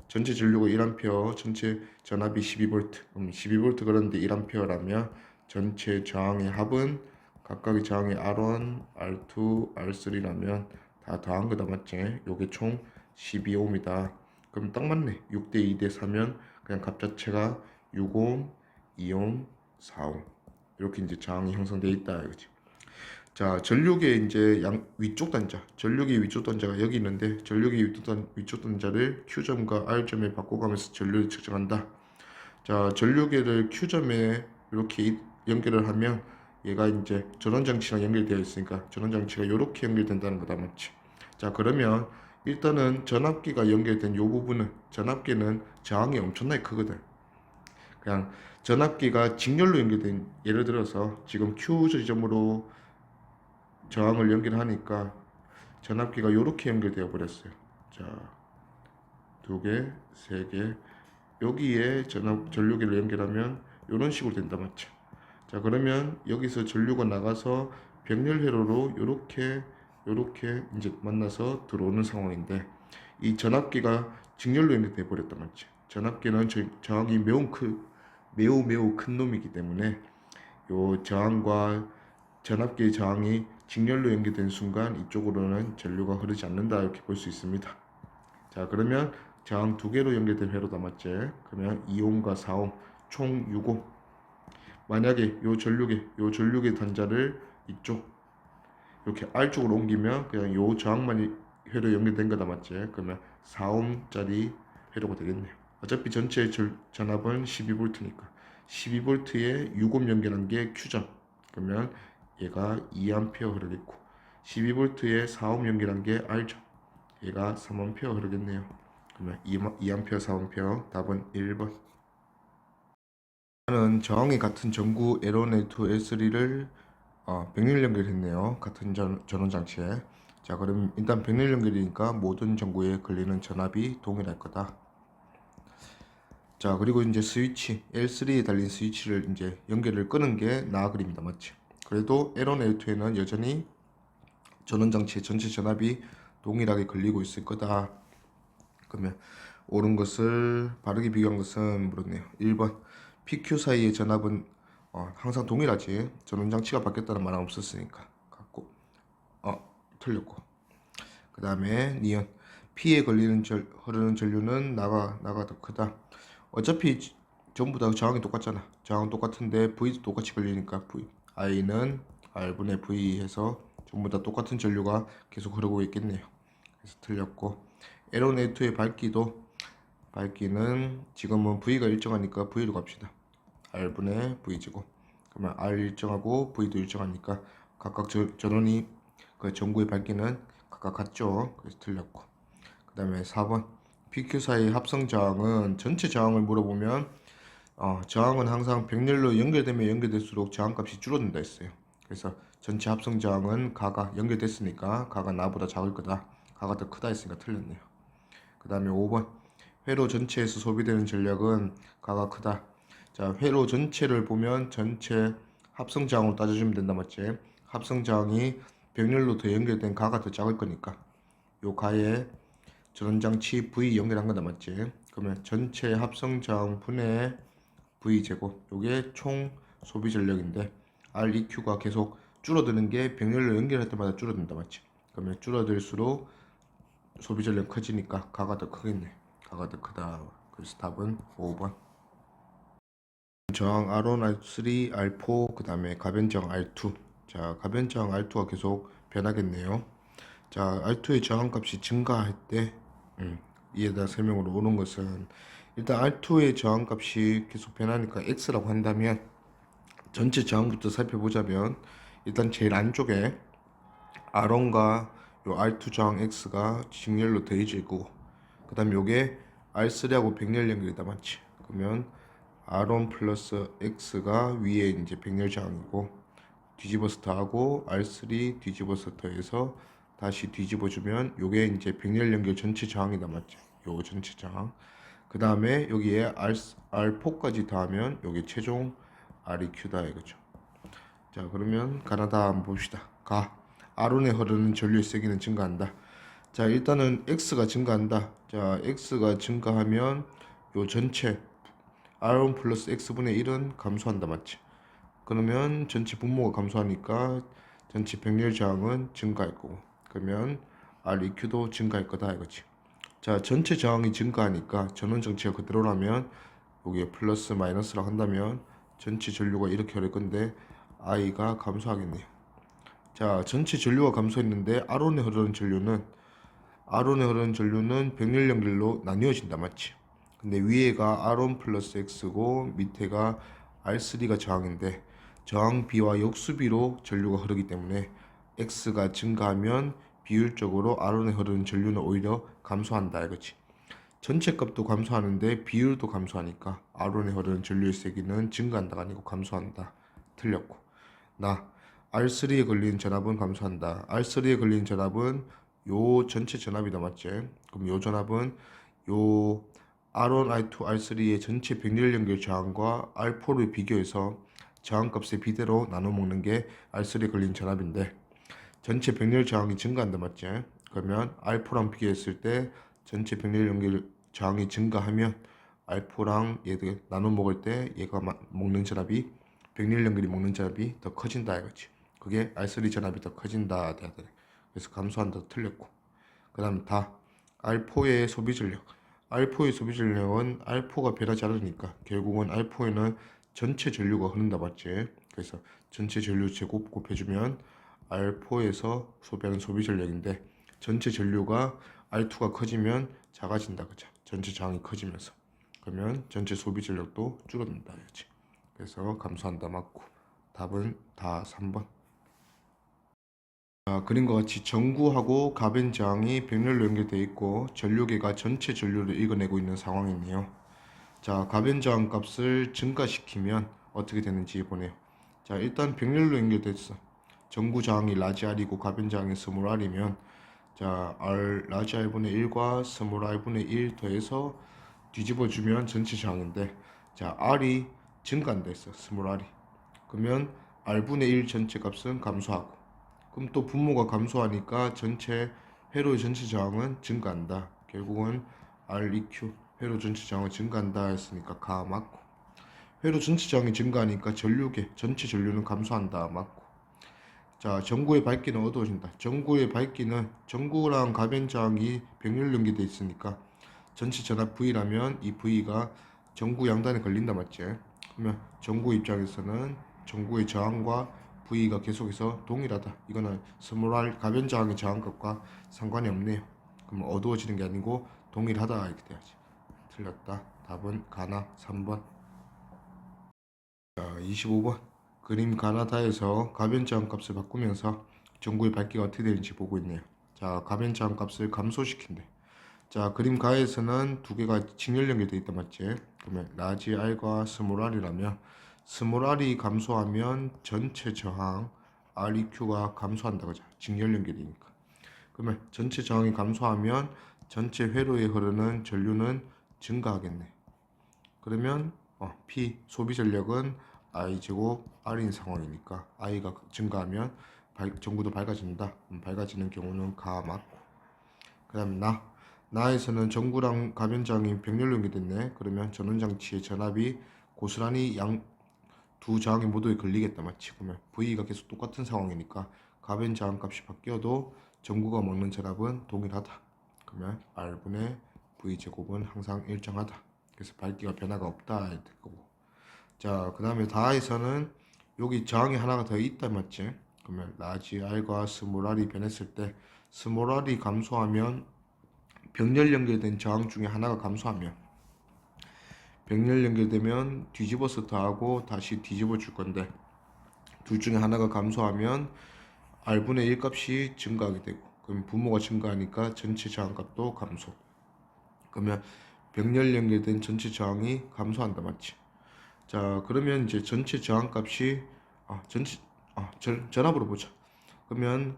전체 전류가 1A, 전체 전압이 12V. 그럼 12V 그런데 1A라면 전체 저항의 합은 각각의 저항의 R1, R2, R3라면 다 더한 거다 맞지? 요게 총 12ohm이다. 그럼 딱 맞네. 6대 2대 4면 그냥 값 자체가 6ohm, 2ohm, 4ohm 이렇게 이제 저항이 형성되어 있다 이거지. 자, 전류계 이제 위쪽 단자, 전류계 위쪽 단자가 여기 있는데 전류계 위쪽 단자를 Q점과 R점에 바꿔가면서 전류를 측정한다. 자, 전류계를 Q점에 이렇게 연결을 하면 얘가 이제 전원장치랑 연결되어 있으니까 전원장치가 이렇게 연결된다는 거다 맞지? 자, 그러면 일단은 전압기가 연결된 요 부분은, 전압기는 저항이 엄청나게 크거든. 그냥 전압기가 직렬로 연결된, 예를 들어서 지금 Q 지점으로 저항을 연결하니까 전압기가 이렇게 연결되어 버렸어요. 자, 두 개, 세 개, 여기에 전류기를 연결하면 이런 식으로 된다 맞죠? 자, 그러면 여기서 전류가 나가서 병렬 회로로 요렇게 이제 만나서 들어오는 상황인데, 이 전압기가 직렬로 연결돼 버렸단 말이죠. 전압기는 저항이 매우 큰 놈이기 때문에 요 저항과 전압기의 저항이 직렬로 연결된 순간 이쪽으로는 전류가 흐르지 않는다 이렇게 볼 수 있습니다. 자, 그러면 저항 두 개로 연결된 회로다 맞지? 그러면 2옴과 4옴 총 6옴. 만약에 요 전류계 단자를 이쪽 이렇게 R쪽으로 옮기면 그냥 요 저항만 회로 연결된 거다 맞지? 그러면 4옴짜리 회로가 되겠네요. 어차피 전체 전압은 12V니까 12V에 6옴 연결한 게 Q점. 그러면 얘가 2A 흐르겠고 12V에 4옴 연결한 게 R점. 얘가 3A 흐르겠네요. 그러면 2A, 4A 답은 1번. 저는 저항이 같은 전구 L1, L2, L3를 병렬 연결했네요. 같은 전원 장치에. 자, 그럼 일단 병렬 연결이니까 모든 전구에 걸리는 전압이 동일할 거다. 자, 그리고 이제 스위치 L3에 달린 스위치를 이제 연결을 끄는 게 나아 그립니다. 맞지? 그래도 L1, L2에는 여전히 전원 장치의 전체 전압이 동일하게 걸리고 있을 거다. 그러면 옳은 것을 바르게 비교한 것은 물었네요. 1번 PQ 사이의 전압은 항상 동일하지. 전원 장치가 바뀌었다는 말은 없었으니까 같고, 틀렸고. 그 다음에 니은 P에 걸리는 흐르는 전류는 나가 더 크다. 어차피 전부 다 저항이 똑같잖아. 저항 똑같은데 V도 똑같이 걸리니까 I는 R분의 V 해서 전부 다 똑같은 전류가 계속 흐르고 있겠네요. 그래서 틀렸고, L1, L2의 밝기는 지금은 V가 일정하니까 V로 갑시다. R분의 V제곱. 그러면 R 일정하고 V도 일정하니까 각각 전원이 그 전구의 밝기는 각각 같죠. 그래서 틀렸고, 그 다음에 4번 PQ 사이 합성 저항은, 전체 저항을 물어보면 저항은 항상 병렬로 연결되면 연결될수록 저항값이 줄어든다 했어요. 그래서 전체 합성 저항은 가가 연결됐으니까 가가 나보다 작을 거다. 가가 더 크다 했으니까 틀렸네요. 그 다음에 5번 회로 전체에서 소비되는 전력은 가가 크다. 자, 회로 전체를 보면 전체 합성 저항으로 따져주면 된다 맞지? 합성 저항이 병렬로 더 연결된 가가 더 작을 거니까 요 가에 전원장치 V 연결한 거다 맞지? 그러면 전체 합성 저항 분의 V 제곱, 요게 총 소비 전력인데 REQ가 계속 줄어드는 게 병렬로 연결할 때마다 줄어든다 맞지? 그러면 줄어들수록 소비 전력 커지니까 가가 더 크겠네. 가가 더 크다. 그래서 답은 5번. 저항 R1, R3, R4, 그 다음에 가변저항 R2. 자, 가변저항 R2가 계속 변하겠네요. 자, R2의 저항값이 증가할 때, 이에다 설명으로 오는 것은, 일단 R2의 저항값이 계속 변하니까 X라고 한다면, 전체 저항부터 살펴보자면, 일단 제일 안쪽에 R1과 요 R2 저항 X가 직렬로 더해질 거고, 그 다음에 요게 R3하고 백렬 연결이다 맞지? 그러면 R1 플러스 X가 위에 이제 백렬 저항이고, 뒤집어서 더하고 R3 뒤집어서 더해서 다시 뒤집어주면 요게 이제 백렬 연결 전체 저항이다 맞죠? 요 전체 저항. 그 다음에 여기에 R4까지 더하면 요게 최종 REQ다 이거죠. 자, 그러면 가나다 한번 봅시다. 가. R1에 흐르는 전류의 세기는 증가한다. 자, 일단은 X가 증가한다. 자, X가 증가하면 요 전체 R1 플러스 X분의 1은 감소한다 맞지? 그러면 전체 분모가 감소하니까 전체 백렬 저항은 증가할 거고, 그러면 REQ도 증가할 거다 이거지. 자, 전체 저항이 증가하니까 전원 정체가 그대로라면 여기에 플러스 마이너스라고 한다면 전체 전류가 이렇게 흐를 건데 I가 감소하겠네요. 자, 전체 전류가 감소했는데 R1에 흐르는 전류는 백렬 연결로 나뉘어진다 맞지? 근데 위에가 R1 플러스 X고 밑에가 R3가 저항인데 저항 B와 역수비로 전류가 흐르기 때문에 X가 증가하면 비율적으로 R1에 흐르는 전류는 오히려 감소한다 이거지. 전체 값도 감소하는데 비율도 감소하니까 R1에 흐르는 전류의 세기는 증가한다가 아니고 감소한다. 틀렸고. 나 R3에 걸린 전압은 감소한다. R3에 걸린 전압은 요 전체 전압이다 맞지? 그럼 요 전압은 요 R1, R2, R3의 전체 백렬 연결 저항과 R4를 비교해서 저항값의 비대로 나눠 먹는 게 R3에 걸린 전압인데 전체 백렬 저항이 증가한다 맞지? 그러면 R4랑 비교했을 때 전체 백렬 연결 저항이 증가하면 R4랑 얘들 나눠 먹을 때 얘가 먹는 전압이 백렬 연결이 먹는 전압이 더 커진다 이거지. 그게 R3 전압이 더 커진다 하더래. 그래서 감소한다 틀렸고. 그 다음 다 R4의 소비 전력. R4의 소비 전력은 R4가 변하지 않으니까 결국은 R4에는 전체 전류가 흐른다 맞지? 그래서 전체 전류 제곱 곱해주면 R4에서 소비하는 소비 전력인데 전체 전류가 R2가 커지면 작아진다 그죠? 전체 저항이 커지면서 그러면 전체 소비 전력도 줄어든다 그렇지? 그래서 감소한다 맞고 답은 다 3번. 그림과 같이 전구하고 가변 저항이 백렬로 연결되어 있고 전류계가 전체 전류를 읽어내고 있는 상황이네요. 자, 가변 저항 값을 증가시키면 어떻게 되는지 보네요. 자, 일단 백렬로 연결됐어. 전구 저항이 라지 R이고 가변 저항이 스몰 R이면 자, R 라지 R분의 1과 스몰 R분의 1 더해서 뒤집어주면 전체 저항인데 자, R이 증가한다 했어. 스몰 R이. 그러면 R분의 1 전체 값은 감소하고 그럼 또 분모가 감소하니까 전체 회로의 전체 저항은 증가한다. 결국은 REQ 회로 전체 저항은 증가한다 했으니까 가 맞고 회로 전체 저항이 증가하니까 전류계 전체 전류는 감소한다 맞고 자 전구의 밝기는 어두워진다. 전구의 밝기는 전구랑 가변 저항이 백렬 연결돼 있으니까 전체 전압 V라면 이 V가 전구 양단에 걸린다 맞지? 그러면 전구 입장에서는 전구의 저항과 V가 계속해서 동일하다. 이거는 스몰 R 가변 저항의 저항값과 상관이 없네요. 그럼 어두워지는 게 아니고 동일하다 이렇게 돼야지. 틀렸다. 답은 가나 3번. 자, 25번. 그림 가나다에서 가변 저항 값을 바꾸면서 전구의 밝기가 어떻게 되는지 보고 있네요. 자, 가변 저항 값을 감소시킨대. 자, 그림 가에서는 두 개가 직렬 연결되어 있다 맞지? 그러면 라지 R과 스몰 R이라면 스몰 R이 감소하면 전체 저항 REQ가 감소한다 그죠? 직렬 연결이니까. 그러면 전체 저항이 감소하면 전체 회로에 흐르는 전류는 증가하겠네. 그러면 P 소비 전력은 I 제곱 R인 상황이니까 I가 증가하면 전구도 밝아진다. 밝아지는 경우는 가 맞고. 그 다음 나에서는 전구랑 가변장이 백렬로 연결됐네. 그러면 전원장치의 전압이 고스란히 양 두 저항이 모두에 걸리겠다 맞지? 그러면 V가 계속 똑같은 상황이니까 가변 저항 값이 바뀌어도 전구가 먹는 전압은 동일하다. 그러면 R분의 V제곱은 항상 일정하다. 그래서 밝기가 변화가 없다 이렇게 될 거고. 자, 그 다음에 다에서는 여기 저항이 하나가 더 있다 맞지? 그러면 라지 R과 스몰 R이 변했을 때 스몰 R이 감소하면 병렬 연결된 저항 중에 하나가 감소하면 병렬 연결되면 뒤집어서 더하고 다시 뒤집어 줄 건데 둘 중에 하나가 감소하면 R분의 1 값이 증가하게 되고 그럼 분모가 증가하니까 전체 저항값도 감소. 그러면 병렬 연결된 전체 저항이 감소한다 맞지? 자, 그러면 이제 전체 저항값이 전압으로 보자. 그러면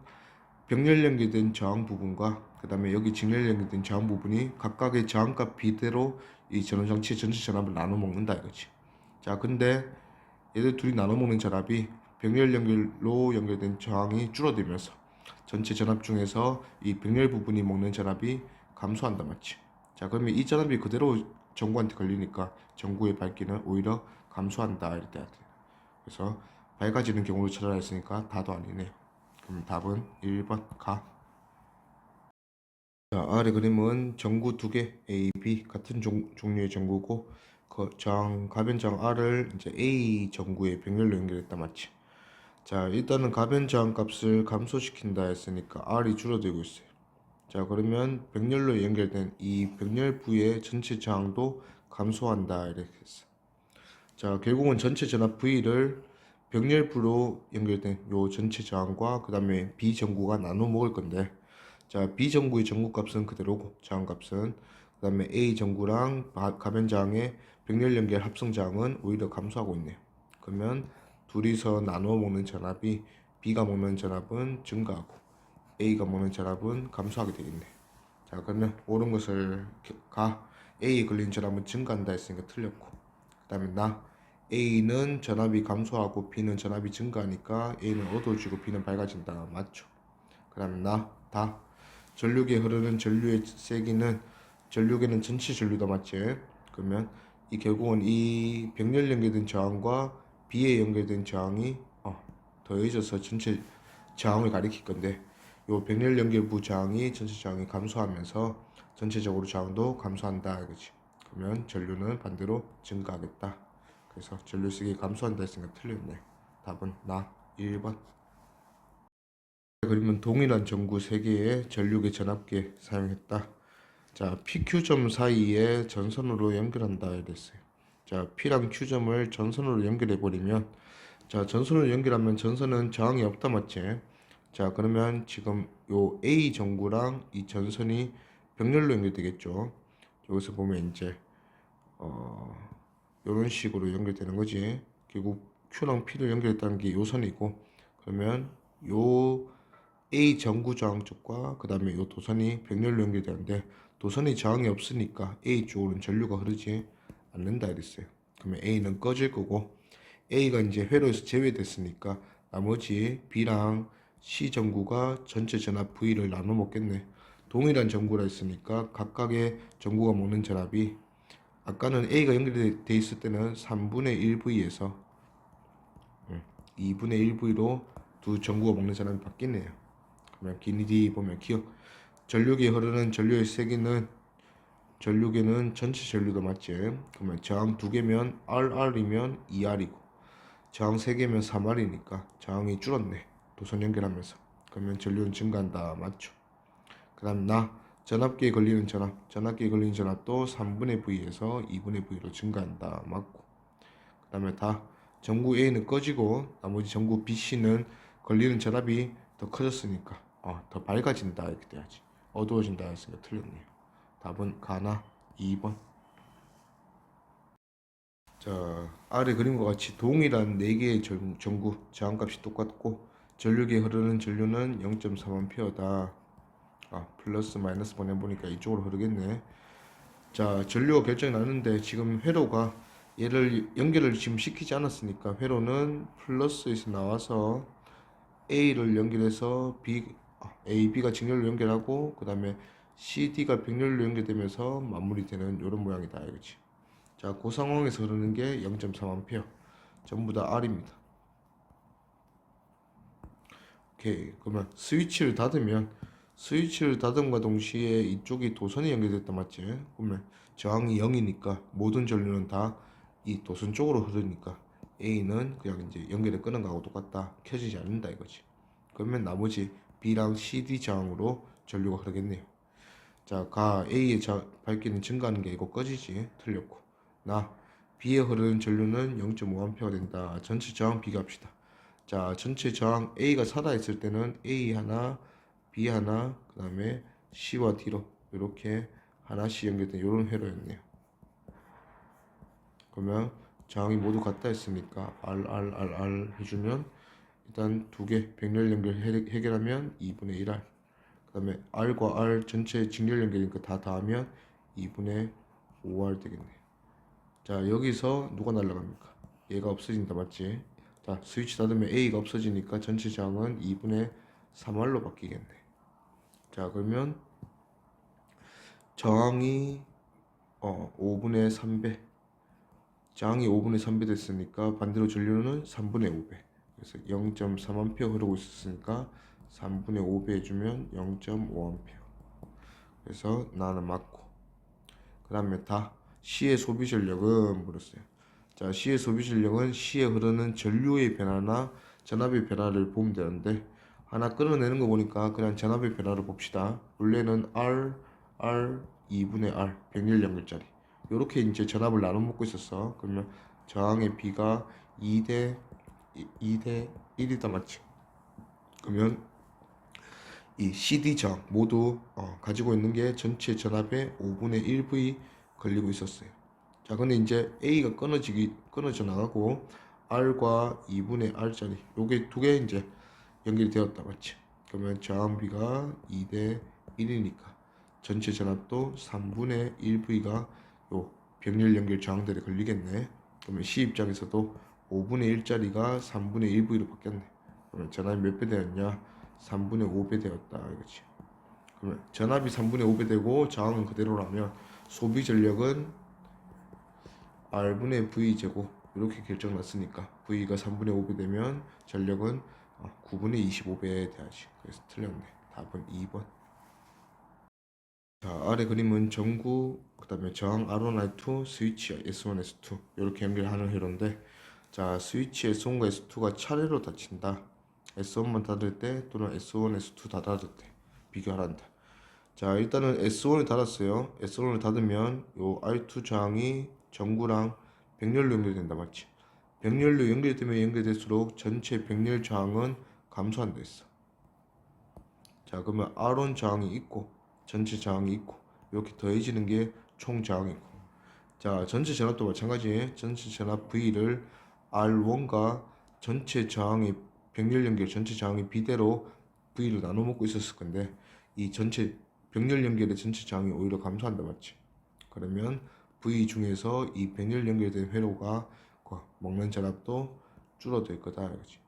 병렬 연결된 저항 부분과 그 다음에 여기 직렬 연결된 저항 부분이 각각의 저항값 비대로 이 전원장치의 전체 전압을 나눠 먹는다 이거지. 자, 근데 얘들 둘이 나눠 먹는 전압이 병렬 연결로 연결된 저항이 줄어들면서 전체 전압 중에서 이 병렬 부분이 먹는 전압이 감소한다 맞지? 자, 그러면 이 전압이 그대로 전구한테 걸리니까 전구의 밝기는 오히려 감소한다 이렇게 돼야 돼. 그래서 밝아지는 경우를 찾아라 했으니까 다도 아니네요. 그럼 답은 1번 가. 자, 아래 그림은 전구 두 개 A, B 같은 종류의 전구고 그 가변장 R을 이제 A 전구에 병렬로 연결했다 맞지? 자, 일단은 가변장 값을 감소시킨다 했으니까 R이 줄어들고 있어요. 자, 그러면 병렬로 연결된 이 병렬부의 전체 저항도 감소한다 이렇게 했어. 자, 결국은 전체 전압 V를 병렬부로 연결된 요 전체 저항과 그 다음에 B 전구가 나눠 먹을 건데 자, B 전구의 전구값은 그대로고 저항값은 그 다음에 A 전구랑 가변 저항의 병렬 연결 합성 저항은 오히려 감소하고 있네요. 그러면 둘이서 나눠 먹는 전압이 B가 먹는 전압은 증가하고 A가 먹는 전압은 감소하게 되겠네. 자, 그러면 옳은 것을 A에 걸린 전압은 증가한다 했으니까 틀렸고 그 다음에 A는 전압이 감소하고 B는 전압이 증가하니까 A는 어두워지고 B는 밝아진다 맞죠? 그 다음에 전류계 흐르는 전류의 세기는 전류계는 전체 전류다 맞지? 그러면 이 결국은 이 병렬 연결된 저항과 B에 연결된 저항이 더해져서 전체 저항을 가리킬 건데 요 병렬 연결부 저항이 전체 저항이 감소하면서 전체적으로 저항도 감소한다 이거지. 그러면 전류는 반대로 증가하겠다. 그래서 전류 세기 감소한다 했으니까 틀렸네. 답은 1번. 그러면 동일한 전구 3개의 전류계 전압계 사용했다. 자, PQ점 사이에 전선으로 연결한다 이랬어요. 자, P랑 Q점을 전선으로 연결해 버리면 자, 전선으로 연결하면 전선은 저항이 없다 맞지? 자, 그러면 지금 요 A 전구랑 이 전선이 병렬로 연결되겠죠. 여기서 보면 이제 이런 식으로 연결되는 거지. 결국 Q랑 P를 연결했다는 게 요 선이고 그러면 요 A 전구 저항 쪽과 그 다음에 요 도선이 병렬로 연결되는데 도선이 저항이 없으니까 A 쪽으로는 전류가 흐르지 않는다 이랬어요. 그러면 A는 꺼질 거고 A가 이제 회로에서 제외됐으니까 나머지 B랑 C 전구가 전체 전압 V를 나눠 먹겠네. 동일한 전구라 했으니까 각각의 전구가 먹는 전압이 아까는 A가 연결돼 있을 때는 3분의 1V에서 2분의 1V로 두 전구가 먹는 전압이 바뀌네요. 그러면 길이 보면 기억 전류계에 흐르는 전류의 세기는 전류계는 전체 전류도 맞지? 그러면 저항 2개면 RR이면 2R이고 저항 3개면 3R이니까 저항이 줄었네. 도선 연결하면서. 그러면 전류는 증가한다. 맞죠? 그 다음 전압기에 걸리는 전압기에 걸리는 전압도 3분의 V에서 2분의 V로 증가한다. 맞고. 그 다음에 전구 A는 꺼지고 나머지 전구 BC는 걸리는 전압이 더 커졌으니까 더 밝아진다 이렇게 돼야지. 어두워진다 했으니까 틀렸네요. 답은 가나 2번. 자, 아래 그림과 같이 동일한 4개의 전구 저항값이 똑같고 전류계에 흐르는 전류는 0.3A다. 플러스 마이너스 보내보니까 이쪽으로 흐르겠네. 자, 전류가 결정이 나는데 지금 회로가 얘를 연결을 지금 시키지 않았으니까 회로는 플러스에서 나와서 A를 연결해서 A, B가 직렬로 연결하고 그 다음에 C, D가 병렬로 연결되면서 마무리되는 이런 모양이다 이거지. 자, 그 상황에서 흐르는 게 0.3A 전부 다 R입니다. 오케이. 그러면 스위치를 닫으면 스위치를 닫음과 동시에 이쪽이 도선이 연결됐다 맞지? 그러면 저항이 0이니까 모든 전류는 다 이 도선 쪽으로 흐르니까 A는 그냥 이제 연결을 끄는 거하고 똑같다. 켜지지 않는다 이거지. 그러면 나머지 B랑 CD 저항으로 전류가 흐르겠네요. 자, A의 밝기는 증가하는 게 이거 꺼지지. 틀렸고. B에 흐르는 전류는 0.5A가 된다. 전체 저항 비교합시다. 자, 전체 저항 A가 살아있을 때는 A 하나, B 하나, 그 다음에 C와 D로 이렇게 하나씩 연결된 이런 회로였네요. 그러면 저항이 모두 같다 했으니까 R 해주면 일단 두 개 병렬 연결 해결하면 2분의 1R. 그 다음에 R과 R 전체 직렬 연결이니까 다 더하면 2분의 5R 되겠네. 자, 여기서 누가 날라갑니까? 얘가 없어진다 맞지? 자, 스위치 닫으면 A가 없어지니까 전체 저항은 2분의 3R로 바뀌겠네. 자, 그러면 저항이 5분의 3배, 저항이 5분의 3배 됐으니까 반대로 전류는 3분의 5배. 그래서 0.3A 흐르고 있었으니까 3분의 5배 해주면 0.5A. 그래서 나는 맞고. 그 다음에 C의 소비 전력은 물었어요. 자, C의 소비 전력은 C에 흐르는 전류의 변화나 전압의 변화를 보면 되는데 하나 끌어내는 거 보니까 그냥 전압의 변화를 봅시다. 원래는 R 2분의 R 병렬 연결짜리 요렇게 이제 전압을 나눠 먹고 있었어. 그러면 저항의 B가 2대 1이다 맞지? 그러면 이 CD 저항 모두 가지고 있는 게 전체 전압의 5분의 1V 걸리고 있었어요. 자, 근데 이제 A가 끊어져 나가고 R과 2분의 R짜리 요게 두 개 이제 연결이 되었다 맞지? 그러면 저항비가 2대 1이니까 전체 전압도 3분의 1V가 요 병렬 연결 저항들에 걸리겠네. 그러면 C 입장에서도 5분의 1짜리가 3분의 1V로 바뀌었네. 그러면 전압이 몇 배 되었냐? 3분의 5배 되었다 이거지. 그러면 전압이 3분의 5배 되고 저항은 그대로라면 소비 전력은 R분의 V 제곱 이렇게 결정 났으니까 V가 3분의 5배 되면 전력은 9분의 25배에 돼야지. 그래서 틀렸네. 답은 2번. 자, 아래 그림은 전구, 그 다음에 저항 R1, R2, 스위치 S1, S2 이렇게 연결하는 회로인데, 자, 스위치 S1과 S2가 차례로 닫힌다. S1만 닫을 때 또는 S1, S2 다 닫을 때 비교하란다. 자, 일단은 S1을 닫았어요. S1을 닫으면 요 R2 저항이 전구랑 병렬로 연결된다 맞지? 병렬로 연결되면 연결될수록 전체 병렬 저항은 감소한다 했어. 자, 그러면 R1 저항이 있고 전체 저항이 있고 이렇게 더해지는 게 총 저항이고, 자, 전체 전압도 마찬가지. 전체 전압 V를 R1과 전체 저항의 병렬 연결 전체 저항이 B대로 V를 나눠 먹고 있었을 건데 이 전체 병렬 연결의 전체 저항이 오히려 감소한다 맞지? 그러면 V 중에서 이 병렬 연결된 회로가 먹는 전압도 줄어들 거다 이거지.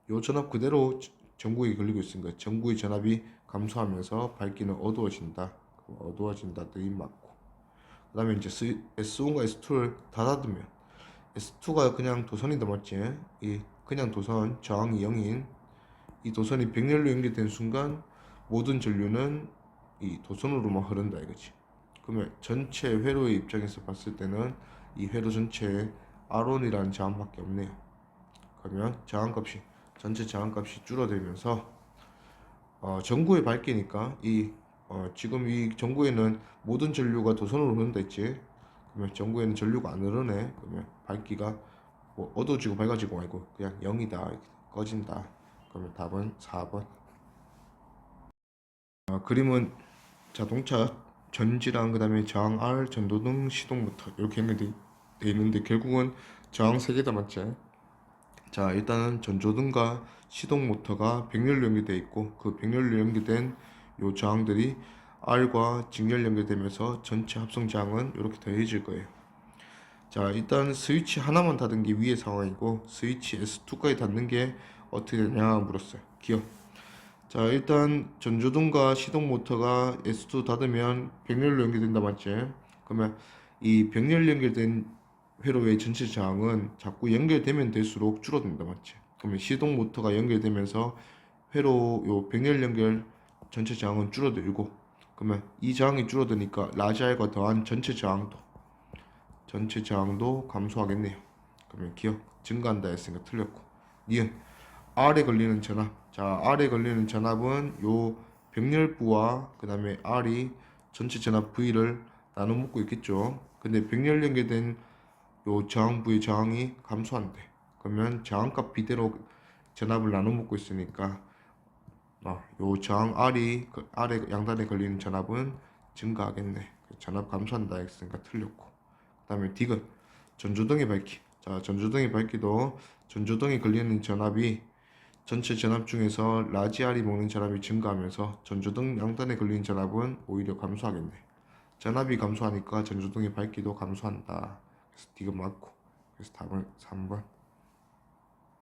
요 전압 그대로 전구에 걸리고 있으니까 전구의 전압이 감소하면서 밝기는 어두워진다. 어두워진다들이 맞고. 그 다음에 이제 S1과 S2를 다 닫으면 S2가 그냥 도선이다 맞지? 이 그냥 도선 저항이 0인 이 도선이 병렬로 연결된 순간 모든 전류는 이 도선으로만 흐른다 이거지. 그러면 전체 회로의 입장에서 봤을 때는 이 회로 전체에 R1이라는 저항밖에 없네요. 그러면 저항값이 전체 저항값이 줄어들면서 전구의 밝기니까 지금 이 전구에는 모든 전류가 도선으로 흐른다 했지. 그러면 전구에는 전류가 안 흐르네. 그러면 밝기가 뭐 어두워지고 밝아지고 아니고 그냥 0이다 꺼진다. 그러면 답은 4번. 그림은 자동차 전지랑 그 다음에 저항 R, 전도등, 시동 모터 이렇게 연결돼 있는데 결국은 저항 3개다 맞지? 자, 일단은 전조등과 시동 모터가 병렬로 연결되어 있고 그 병렬로 연결된 요 저항들이 R과 직렬 연결되면서 전체 합성 저항은 이렇게 더해질 거예요. 자, 일단 스위치 하나만 닫은 게 위의 상황이고 스위치 S2까지 닫는 게 어떻게 되냐 물었어요. 기억. 자, 일단 전조등과 시동 모터가 S2 닫으면 병렬로 연결된다 맞지? 그러면 이 병렬 연결된 회로의 전체 저항은 자꾸 연결되면 될수록 줄어든다 맞지? 그러면 시동 모터가 연결되면서 회로 요 병렬 연결 전체 저항은 줄어들고, 그러면 이 저항이 줄어드니까 라지 R과 더한 전체 저항도 감소하겠네요. 그러면 기억 증가한다 했으니까 틀렸고. 니은 R에 걸리는 전압. 자, R에 걸리는 전압은 요 병렬부와 그 다음에 R이 전체 전압 V를 나눠 먹고 있겠죠. 근데 병렬 연계된 요 저항부의 저항이 감소한대. 그러면 저항값 비대로 전압을 나눠 먹고 있으니까 요 저항 R에 양단에 걸리는 전압은 증가하겠네. 전압 감소한다 했으니까 틀렸고. 그 다음에 디귿 전조등의 밝기. 자, 전조등의 밝기도 전조등에 걸리는 전압이 전체 전압 중에서 라지 R이 먹는 전압이 증가하면서 전조등 양단에 걸리는 전압은 오히려 감소하겠네. 전압이 감소하니까 전조등의 밝기도 감소한다. 그래서 디귿 맞고. 그래서 답은 3번.